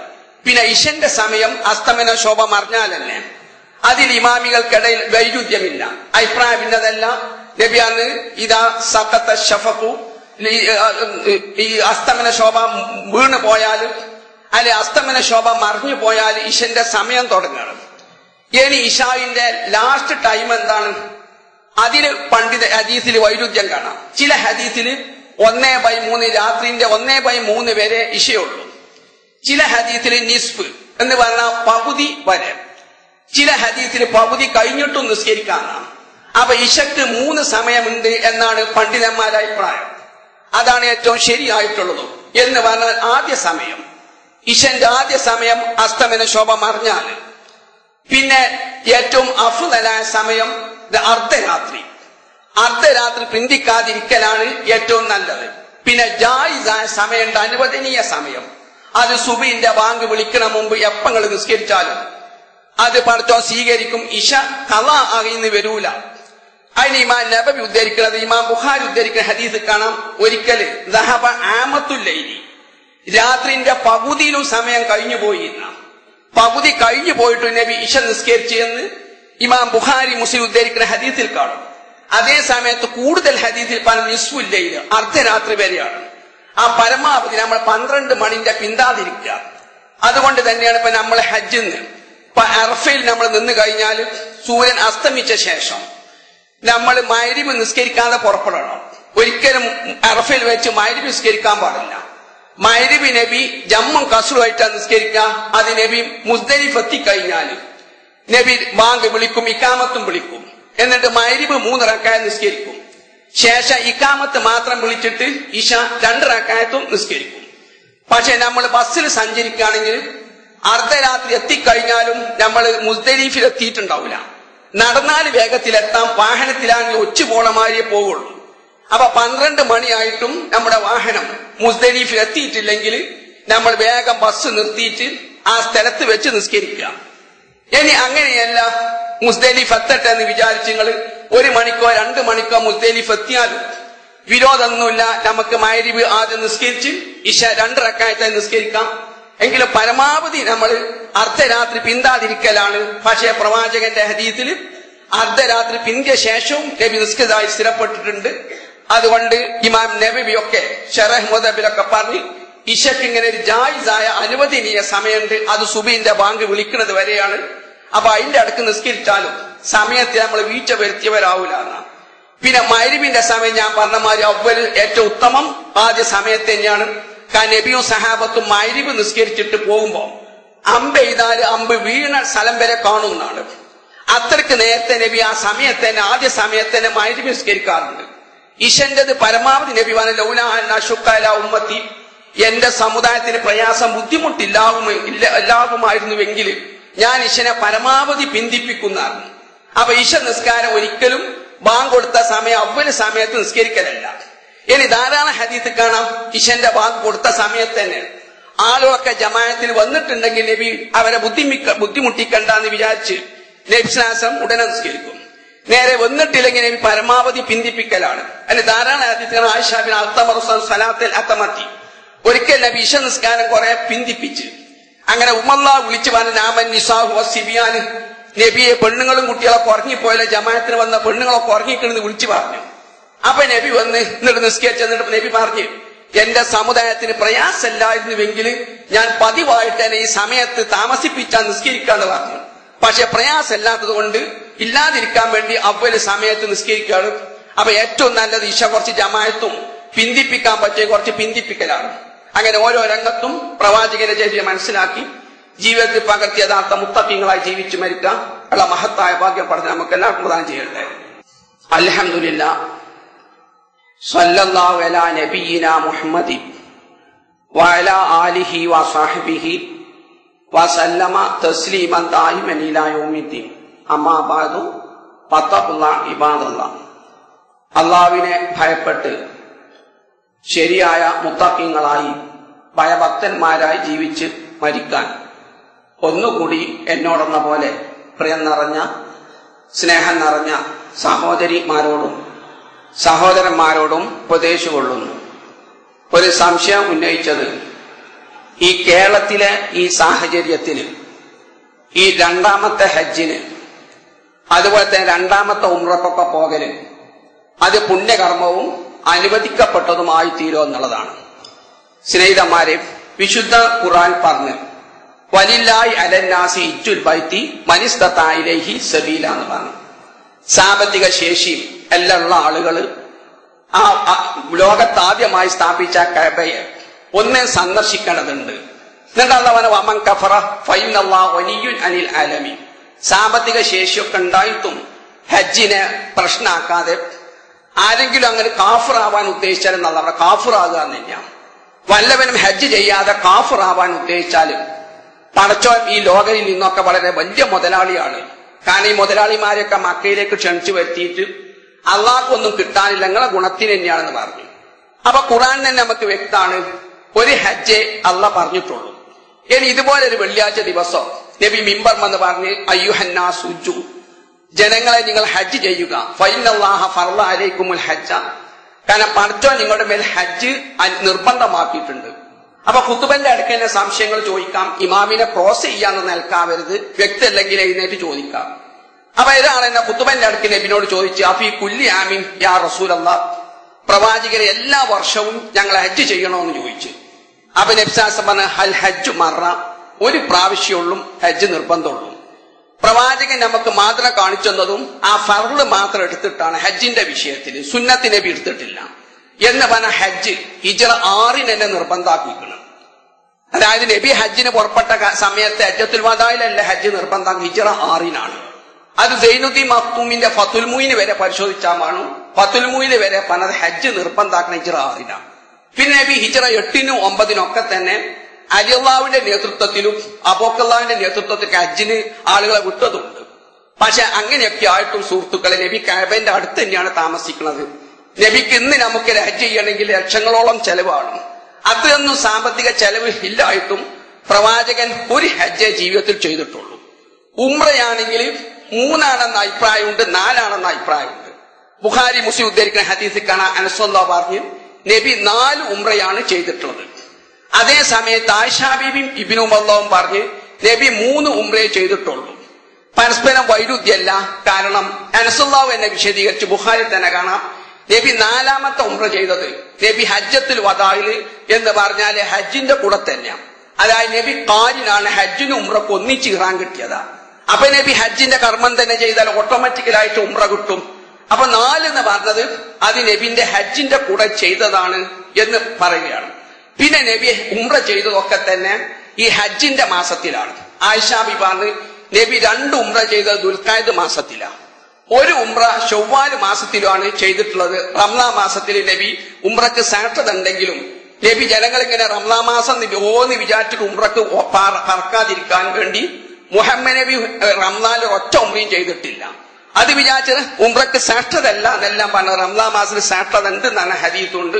പിന്നെ ഇശന്റെ സമയം അസ്തമന ശോഭ മറിഞ്ഞാൽ തന്നെ അതിൽ ഇമാമികൾക്കിടയിൽ വൈരുദ്ധ്യമില്ല, അഭിപ്രായ ഭിന്നതല്ല. നബിയാണ് ഇതാ സഖത്ത ശഫഖു, ഈ അസ്തമന ശോഭ വീണു പോയാൽ അല്ലെ അസ്തമന ശോഭ മറിഞ്ഞു പോയാൽ ഇശന്റെ സമയം തുടങ്ങണം. ഇനി ഇശായിന്റെ ലാസ്റ്റ് ടൈം എന്താണ്? അതില് പണ്ഡിത ഹദീസിൽ വൈരുദ്ധ്യം കാണാം. ചില ഹദീസില് 1/3 രാത്രിന്റെ 1/3 വരെ ഇശയുള്ളൂ. ചില ഹദീസിൽ നിസ്ഫ് എന്ന് പറഞ്ഞാൽ പകുതി വരെ, ചില ഹദീസിൽ പകുതി കഴിഞ്ഞിട്ടും നിസ്കരിക്കാനാണ്. അപ്പൊ ഇശക്ക് 3 സമയമുണ്ട് എന്നാണ് പണ്ഡിതന്മാരുടെ അഭിപ്രായം. അതാണ് ഏറ്റവും ശരിയായിട്ടുള്ളത്. എന്ന് പറഞ്ഞാൽ ആദ്യ സമയം, ഇശന്റെ ആദ്യ സമയം അസ്തമന ശോഭ മറിഞ്ഞാല്. പിന്നെ ഏറ്റവും അഫ്ളലായ സമയം അർദ്ധരാത്രി. അർദ്ധരാത്രി പിന്തിക്കാതിരിക്കലാണ് ഏറ്റവും നല്ലത്. പിന്നെ ജായിസായ സമയമുണ്ട്, അനുവദനീയ സമയം. അത് സുബഹിന്റെ ബാങ്ക് വിളിക്കണ മുമ്പ് എപ്പങ്ങൾ നിസ്കരിച്ചാലും അത് പടച്ചോ സ്വീകരിക്കും. ഇശ ഖളാ ആയിന്ന് വരൂല. അതിന് ഇമാം നബവി ഉദ്ധരിക്കുന്നത്, ഇമാം ബുഖാരി ഉദ്ധരിക്കുന്ന ഹദീസ് കാണാം. ഒരിക്കല് ദഹബ ആമത്തുൽ ലൈലി, രാത്രിന്റെ പകുതിയിലും സമയം കഴിഞ്ഞു പോയി. പകുതി കഴിഞ്ഞു പോയിട്ട് നബി ഇശ നിസ്കരിച്ചു എന്ന് ഇമാം ബുഖാരി മുസ്ലിം ഉദ്ധരിക്കുന്ന ഹദീസിൽ കാണും. അതേ സമയത്ത് കൂടുതൽ ഹദീസിൽ പറഞ്ഞ നിസ്ഫുൽ ലൈൽ, അർദ്ധരാത്രി വരെയാണ്. ആ പരമാവധി നമ്മൾ 12 മണിന്റെ പിന്താതിരിക്കുക. അതുകൊണ്ട് തന്നെയാണ് ഇപ്പൊ നമ്മൾ ഹജ്ജിന്ന് ഇപ്പൊ അറഫയിൽ നമ്മൾ നിന്ന് കഴിഞ്ഞാൽ സൂര്യൻ അസ്തമിച്ച ശേഷം നമ്മൾ മഗ്‌രിബ് നിസ്കരിക്കാതെ പുറപ്പെടണം. ഒരിക്കലും അറഫയിൽ വെച്ച് മഗ്‌രിബ് നിസ്കരിക്കാൻ പാടില്ല. മഗ്‌രിബ് നബി ജമ്മും കസ്റുമായിട്ടാണ് നിസ്കരിക്കുക. അത് നബി മുസ്ദലിഫ എത്തിക്കഴിഞ്ഞാൽ നബി ബാങ്ക് വിളിക്കും, ഇക്കാമത്തും വിളിക്കും. എന്നിട്ട് മഗ്‌രിബ് 3 റക്അത്ത് നിസ്കരിക്കും. ശേഷം ഇക്കാമത്ത് മാത്രം വിളിച്ചിട്ട് ഇശ 2 റക്അത്തും നിസ്കരിക്കും. പക്ഷെ നമ്മൾ ബസ്സിൽ സഞ്ചരിക്കുകയാണെങ്കിൽ അർദ്ധരാത്രി എത്തിക്കഴിഞ്ഞാലും നമ്മൾ മുസ്ദലിഫിൽ എത്തിയിട്ടുണ്ടാവില്ല. നടന്നാൽ വേഗത്തിലെത്താം, വാഹനത്തിലാണെങ്കിൽ ഒച്ചുപോളമാരിയെ പോവുള്ളൂ. അപ്പൊ 12 മണിയായിട്ടും നമ്മുടെ വാഹനം മുസ്ദലിഫിൽ എത്തിയിട്ടില്ലെങ്കിൽ നമ്മൾ വേഗം ബസ് നിർത്തിയിട്ട് ആ സ്ഥലത്ത് വെച്ച് നിസ്കരിക്കുക. ഇനി അങ്ങനെയല്ല, മുസ്ദലിഫ് എത്തട്ടെ എന്ന് വിചാരിച്ച് നിങ്ങൾ 1 മണിക്കോ 2 മണിക്കോ മുസ്ദലിഫ് എത്തിയാലും വിരോധമൊന്നുമില്ല. നമുക്ക് മഗ്‌രിബ് ആദ്യം നിസ്കരിച്ച് ഇശ 2 റക്അത്തായി നിസ്കരിക്കാം. എങ്കിലും പരമാവധി നമ്മൾ അർദ്ധരാത്രി പിന്താതിരിക്കലാണ്. പക്ഷേ പ്രവാചകന്റെ ഹദീസിൽ അർദ്ധരാത്രി പിന്തിയ ശേഷവും നബി നിസ്കരിച്ചതായി സ്ഥിരപ്പെട്ടിട്ടുണ്ട്. അതുകൊണ്ട് ഇമാം നബവിയൊക്കെ ശറഹ് മുദബിലൊക്കെ പറഞ്ഞ് ഇശക്ക് ഇങ്ങനെ ഒരു ജായിസായ അനുവദനീയ സമയമുണ്ട്. അത് സുബഹിന്റെ ബാങ്ക് വിളിക്കുന്നത് വരെയാണ്. അപ്പൊ അതിന്റെ അടുക്ക് നിസ്കരിച്ചാലും സമയത്ത് നമ്മൾ വീഴ്ച വരുത്തിയവരാവൂല. പിന്നെ മഗ്‌രിബിന്റെ സമയം ഞാൻ പറഞ്ഞ മാതിരി അവ്വൽ ഏറ്റവും ഉത്തമം ആദ്യ സമയത്ത് തന്നെയാണ്. കാരണം നബിയും സഹാബത്തും മഗ്‌രിബ് നിസ്കരിച്ചിട്ട് പോകുമ്പോ അമ്പ് എഴുതാല് അമ്പ് വീണ സ്ഥലം വരെ കാണുന്നതാണ്. അത്രയ്ക്ക് നേരത്തെ നബി ആ സമയത്ത് തന്നെ ആദ്യ സമയത്ത് തന്നെ മഗ്‌രിബ് നിസ്കരിക്കാറുണ്ട്. ഇശന്റേത് പരമാവധി നബി പറഞ്ഞ ലൗലാ അന്ന ശുക്ക ഉമ്മത്തി, എന്റെ സമുദായത്തിന് പ്രയാസം ബുദ്ധിമുട്ടില്ലാകുമായിരുന്നുവെങ്കിൽ ഞാൻ ഇശനെ പരമാവധി പിന്തിപ്പിക്കുന്നതാണ്. അപ്പൊ ഇശ നിസ്കാരം ഒരിക്കലും ബാങ്ക് കൊടുത്ത സമയം അവ്വല് സമയത്ത് നിസ്കരിക്കലല്ല. ഇനി ധാരാളം ഹദീസ് കാണാം ഇശന്റെ ബാങ്ക് കൊടുത്ത സമയത്ത് തന്നെ ആളുകളൊക്കെ ജമാഅത്തിന് വന്നിട്ടുണ്ടെങ്കിൽ നബി അവരെ ബുദ്ധിമുട്ടിക്കണ്ടെന്ന് വിചാരിച്ച് നബി ശ്വാസം ഉടനെ നിസ്കരിക്കും. നേരെ വന്നിട്ടില്ലെങ്കിൽ നബി പരമാവധി പിന്തിപ്പിക്കലാണ്. അതിന് ധാരാളം ഹദീസ് കാണാം. ആയിഷ ബിൻ സലാത്തിൽ അത്തമത്തി, ഒരിക്കൽ നബി ഇശ നിസ്കാരം കുറെ പിന്തിപ്പിച്ച് അങ്ങനെ ഉമല്ലാ വിളിച്ചു പറഞ്ഞ നാമൻ നിസാഹു വസിബിയാൻ, നബിയെ പെണ്ണുങ്ങളും കുട്ടികളൊക്കെ ഉറങ്ങിപ്പോയാലും ജമാഅത്തിന് വന്ന പെണ്ണുങ്ങളൊക്കെ ഉറങ്ങിക്കിണെന്ന് വിളിച്ചു പറഞ്ഞു. അപ്പൊ നബി വന്ന് എന്നിട്ട് നിസ്കരിച്ച് എന്നിട്ട് നബി പറഞ്ഞു, എന്റെ സമുദായത്തിന് പ്രയാസമല്ലായിരുന്നുവെങ്കിൽ ഞാൻ പതിവായിട്ട് തന്നെ ഈ സമയത്ത് താമസിപ്പിച്ചാൽ നിസ്കരിക്കാന്ന് പറഞ്ഞു. പക്ഷെ പ്രയാസമല്ലാത്തത് കൊണ്ട് ഇല്ലാതിരിക്കാൻ വേണ്ടി അവ്വല് സമയത്ത് നിസ്കരിക്കുകയാണ്. അപ്പൊ ഏറ്റവും നല്ലത് ഇശ കുറച്ച് ജമാഅത്തും പിന്തിപ്പിക്കാൻ പറ്റിയ കുറച്ച് പിന്തിപ്പിക്കലാണ്. അങ്ങനെ ഓരോ രംഗത്തും പ്രവാചകന്റെ ചര്യ മനസ്സിലാക്കി ജീവിതത്തിൽ പകർത്തി യഥാർത്ഥ മുത്തഖീങ്ങളായി ജീവിച്ചു മരിക്കാം ഉള്ള മഹത്തായ ഭാഗ്യം പഠനം നമുക്ക് എല്ലാവർക്കും പ്രദാനം ചെയ്യട്ടെ. അൽഹംദുലില്ലാഹ്, സ്വല്ലല്ലാഹു അലാ നബിയിനാ മുഹമ്മദി വഅലാ ആലിഹി വസഹ്ബിഹി വസല്ലമ തസ്ലീമൻ ദായിമൻ ഇലാ യൗമിദ്ദീൻ. അമ്മാ ബഅദു ഫത്തഖുല്ലാഹ ഇബാദല്ലാഹ്. അല്ലാഹുവിനെ ഭയപ്പെട്ട് ശരിയായ മുത്തഖീങ്ങളായി ഭയഭക്തന്മാരായി ജീവിച്ച് മരിക്കാൻ ഒന്നുകൂടി എന്നോടെന്ന പോലെ പ്രിയം നിറഞ്ഞ സ്നേഹം നിറഞ്ഞ സഹോദരിമാരോടും സഹോദരന്മാരോടും ഉപദേശിച്ചുകൊള്ളുന്നു. ഒരു സംശയം ഉന്നയിച്ചത്, ഈ കേരളത്തിലെ ഈ സാഹചര്യത്തിന് ഈ രണ്ടാമത്തെ ഹജ്ജിന് അതുപോലെ തന്നെ രണ്ടാമത്തെ ഉംറക്കൊക്കെ പോകല് അത് പുണ്യകർമ്മവും അനുവദിക്കപ്പെട്ടതുമായി തീരുമോ എന്നുള്ളതാണ്. സ്നേഹിതന്മാരെ, വിശുദ്ധ ഖുർആൻ പറഞ്ഞു, വലില്ലാഹി അലന്നാസി ഇജ്ജുൽ ബൈത്തി മനിസ്തതാ ഇലൈഹി സബീല എന്ന് പറഞ്ഞു. സാമ്പത്തിക ശേഷിയും എല്ലാം ഉള്ള ആളുകള് ആ ലോകത്താദ്യമായി സ്ഥാപിച്ച കഅബയെ ഒന്നേ സന്ദർശിക്കേണ്ടതുണ്ട്. വമൻ കഫറ ഫഇന്നല്ലാഹു ഗനിയ്യുൻ അനിൽ ആലമീൻ. സാമ്പത്തിക ശേഷിയൊക്കെ ഉണ്ടായിട്ടും ഹജ്ജിനെ പ്രശ്നമാക്കാതെ ആരെങ്കിലും അങ്ങനെ കാഫിറാവാൻ ഉദ്ദേശിച്ചാൽ എന്നല്ല, അവിടെ കാഫിറാകുക എന്നില്ല. വല്ലവനും ഹജ്ജ് ചെയ്യാതെ കാഫിറാവാൻ ഉദ്ദേശിച്ചാലും പടച്ചോൻ ഈ ലോകരിൽ നിന്നൊക്കെ വളരെ വലിയ മുതലാളിയാണ്. കാരണം ഈ മുതലാളിമാരെയൊക്കെ മക്കയിലേക്ക് ക്ഷണിച്ചു വരുത്തിയിട്ട് അള്ളാഹ്ക്കൊന്നും കിട്ടാനില്ല, നിങ്ങളെ ഗുണത്തിന് തന്നെയാണെന്ന് പറഞ്ഞു. അപ്പൊ ഖുർആൻ തന്നെ നമുക്ക് വ്യക്തമാണ്, ഒരു ഹജ്ജേ അള്ളാഹ് പറഞ്ഞിട്ടുള്ളൂ. ഇനി ഇതുപോലെ ഒരു വെള്ളിയാഴ്ച ദിവസം നബി മിമ്പർ എന്ന് പറഞ്ഞ് അയ്യുഹന്നാസു ഉജ്ജു, ജനങ്ങളെ നിങ്ങൾ ഹജ്ജ് ചെയ്യുക, ഫഇന്നല്ലാഹ ഫർള അലൈക്കുമുൽ ഹജ്ജ, കാരണം പടച്ചോൻ നിങ്ങളുടെ മേൽ ഹജ്ജ് നിർബന്ധമാക്കിയിട്ടുണ്ട്. അപ്പൊ ഖുതുബന്റെ അടുക്കലെ സംശയങ്ങൾ ചോദിക്കാം, ഇമാമിനെ ക്രോസ് ചെയ്യാന്ന് നിൽക്കാവരുത്, വ്യക്തി അല്ലെങ്കിൽ എഴുന്നേറ്റ് ചോദിക്കാം. അപ്പൊ ഒരാൾ എന്നെ ഖുതുബന്റെ അടുക്ക് നബിനോട് ചോദിച്ചു, അഫീ കുല്ലി ആമീൻ യാ റസൂലല്ലാഹ്, പ്രവാചകരെ എല്ലാ വർഷവും ഞങ്ങൾ ഹജ്ജ് ചെയ്യണമെന്ന് ചോദിച്ചു. അപ്പൊ നബി സല്ലല്ലാഹു അലൈഹി വസല്ലം പറഞ്ഞു, ഹൽ ഹജ്ജ് മറ, ഒരു പ്രാവശ്യമുള്ളൂ ഹജ്ജ് നിർബന്ധമുള്ളൂ. പ്രവാചകൻ നമുക്ക് മാതൃക കാണിച്ചെന്നതും ആ ഫർള് മാത്രം എടുത്തിട്ടാണ് ഹജ്ജിന്റെ വിഷയത്തിൽ, സുന്നത്ത് നബി എടുത്തിട്ടില്ല എന്ന് പറഞ്ഞ ഹജ്ജ് ഹിജ്റ 6 തന്നെ നിർബന്ധാക്കിക്കണം. അതായത് നബി ഹജ്ജിന് പുറപ്പെട്ട സമയത്ത് ഹജ്ജത്തുൽ വദായിലല്ല ഹജ്ജ് നിർബന്ധം, ഹിജ്റ 6 അത് സൈനുദ്ദീൻ മഖ്തൂമിന്റെ ഫത്തുൽ മുഈൻ വരെ പരിശോധിച്ചാൽ കാണും, ഫത്തുൽ മുഈൻ വരെ പറഞ്ഞത് ഹജ്ജ് നിർബന്ധാക്കുന്ന ഹിജ്റ 6. പിന്നെ നബി ഹിജ്റ 8 9 തന്നെ അലിയല്ലാഹുവിന്റെ നേതൃത്വത്തിലും അബൂബക്കറിന്റെ നേതൃത്വത്തിലും ഹജ്ജിന് ആളുകളെ വിട്ടതുണ്ട്. പക്ഷെ അങ്ങനെയൊക്കെ ആയിട്ടും സുഹൃത്തുക്കളെ, നബി കഅബന്റെ അടുത്ത് തന്നെയാണ് താമസിക്കുന്നത്. നബിക്ക് ഇന്ന് നമുക്ക് ഹജ്ജ് ചെയ്യണമെങ്കിൽ ലക്ഷങ്ങളോളം ചെലവാണ്. അതൊന്നും സാമ്പത്തിക ചെലവ് ഇല്ലായിട്ടും പ്രവാചകൻ ഒരു ഹജ്ജ് ജീവിതത്തിൽ ചെയ്തിട്ടുള്ളൂ. ഉംറയാണെങ്കിൽ 3 അഭിപ്രായമുണ്ട്, 4 അഭിപ്രായമുണ്ട്. ബുഖാരി മുസ്ലിം ഉദ്ധരിക്കുന്ന ഹദീസിൽ കാണാൻ അനസ് പറഞ്ഞു, നബി 4 ഉംറയാണ് ചെയ്തിട്ടുള്ളത്. അതേ സമയത്ത് ആയിഷാ ബീബിയും ഇബ്നു ഉമറും പറഞ്ഞ് നബി 3 ഉംറയെ ചെയ്തിട്ടുള്ളൂ. പരസ്പരം വൈരുദ്ധ്യമല്ല. കാരണം അനസുല്ലാഹു എന്നെ വിശദീകരിച്ച് ബുഖാരി തന്നെ കാണാം, നബി 4ാമത്തെ ഉംറ ചെയ്തത് നബി ഹജ്ജത്തുൽ വദായില് എന്ന് പറഞ്ഞാല് ഹജ്ജിന്റെ കൂടെ തന്നെയാണ്. അതായത് നബി ഖാരിനാണ്, ഹജ്ജിനും ഉംറക്ക് ഒന്നിച്ച് ഇറാൻ കിട്ടിയതാ. അപ്പൊ നബി ഹജ്ജിന്റെ കർമ്മം തന്നെ ചെയ്താൽ ഓട്ടോമാറ്റിക്കലായിട്ട് ഉംറ കിട്ടും. അപ്പൊ 4 എന്ന് പറഞ്ഞത് അത് നബിന്റെ ഹജ്ജിന്റെ കൂടെ ചെയ്തതാണ് എന്ന് പറയുകയാണ്. പിന്നെ നബി ഉംറ ചെയ്തതൊക്കെ തന്നെ ഈ ഹജ്ജിന്റെ മാസത്തിലാണ്. ആയിഷാ ബി പറഞ്ഞ് നബി 2 ഉംറ ചെയ്തത് ദുൽഖഅദ് മാസത്തിലാണ്, 1 ഉംറ ശവ്വാൽ മാസത്തിലുമാണ് ചെയ്തിട്ടുള്ളത്. റംസാൻ മാസത്തിൽ നബി ഉംറക്ക് സാക്ഷത ഉണ്ടെങ്കിലും നബി ജനങ്ങളിങ്ങനെ റംസാൻ മാസം ഓന്ന് വിചാരിച്ചിട്ട് ഉംറക്ക് പറക്കാതിരിക്കാൻ വേണ്ടി മുഹമ്മദ് നബി റംസാനിൽ ഒറ്റ ഉംറയും ചെയ്തിട്ടില്ല. അത് വിചാരിച്ചത് ഉംറക്ക് സാക്ഷതല്ല എന്നെല്ലാം പറഞ്ഞത് റംസാൻ മാസത്തിൽ സാക്ഷത ഉണ്ട് എന്നാണ് ഹദീസുണ്ട്.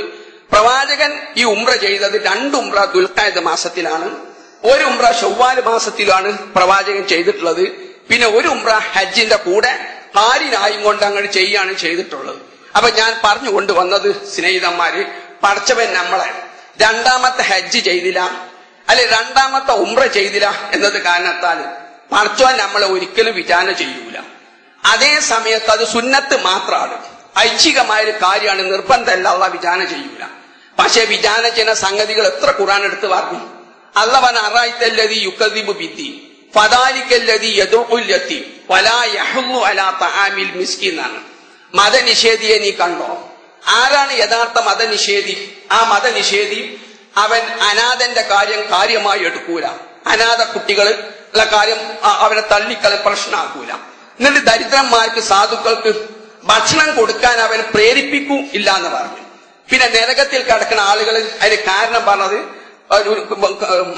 പ്രവാചകൻ ഈ ഉംറ ചെയ്തത് 2 ഉംറ ദുൽഖഅദ് മാസത്തിലാണ്, 1 ഉംറ ശവ്വാൽ മാസത്തിലാണ് പ്രവാചകൻ ചെയ്തിട്ടുള്ളത്. പിന്നെ 1 ഉംറ ഹജ്ജിന്റെ കൂടെ ഖാരിനായും കൊണ്ട് അങ്ങനെ ചെയ്യാണ് ചെയ്തിട്ടുള്ളത്. അപ്പൊ ഞാൻ പറഞ്ഞുകൊണ്ട് വന്നത്, സ്നേഹിതന്മാര്, പടച്ചവൻ നമ്മളെ 2ാമത്തെ ഹജ്ജ് ചെയ്തില്ല, അല്ലെ 2ാമത്തെ ഉംറ ചെയ്തില്ല എന്നത് കാരണത്താൽ പടച്ചവൻ നമ്മളെ ഒരിക്കലും വിചാരണ ചെയ്യൂല. അതേ സമയത്ത് അത് സുന്നത്ത് മാത്രമാണ്, ഐച്ഛികമായൊരു കാര്യമാണ്, നിർബന്ധമല്ല, അള്ളാഹ് വിചാരണ ചെയ്യൂല. പക്ഷെ വിചാരണ ചെയ്യുന്ന സംഗതികൾ എത്ര ഖുർആൻ എടുത്ത് പറഞ്ഞു. അല്ലാഹു പറഞ്ഞു, അറഅയ്തല്ലദീ യുകദ്ദിബു ബിദ്ദീൻ ഫദാലിക്കല്ലദീ യദ്ഉൽ യതീം വലാ യഹുല്ലു അലാ തആമിൽ മിസ്കീൻ എന്നാണ്. മതനിഷേധിയെ നീ കണ്ടോ? ആരാണ് യഥാർത്ഥ മതനിഷേധി? ആ മതനിഷേധി അവൻ അനാഥന്റെ കാര്യം കാര്യമായി എടുക്കൂല, അനാഥ കുട്ടികളുടെ കാര്യം അവനെ തള്ളിക്കളി പ്രശ്നമാക്കൂല. എന്നിട്ട് ദരിദ്രന്മാർക്ക് സാധുക്കൾക്ക് ഭക്ഷണം കൊടുക്കാൻ അവൻ പ്രേരിപ്പിക്കൂ ഇല്ല എന്ന് പറഞ്ഞു. പിന്നെ നരകത്തിൽ കിടക്കുന്ന ആളുകൾ അതിന് കാരണം പറഞ്ഞത്,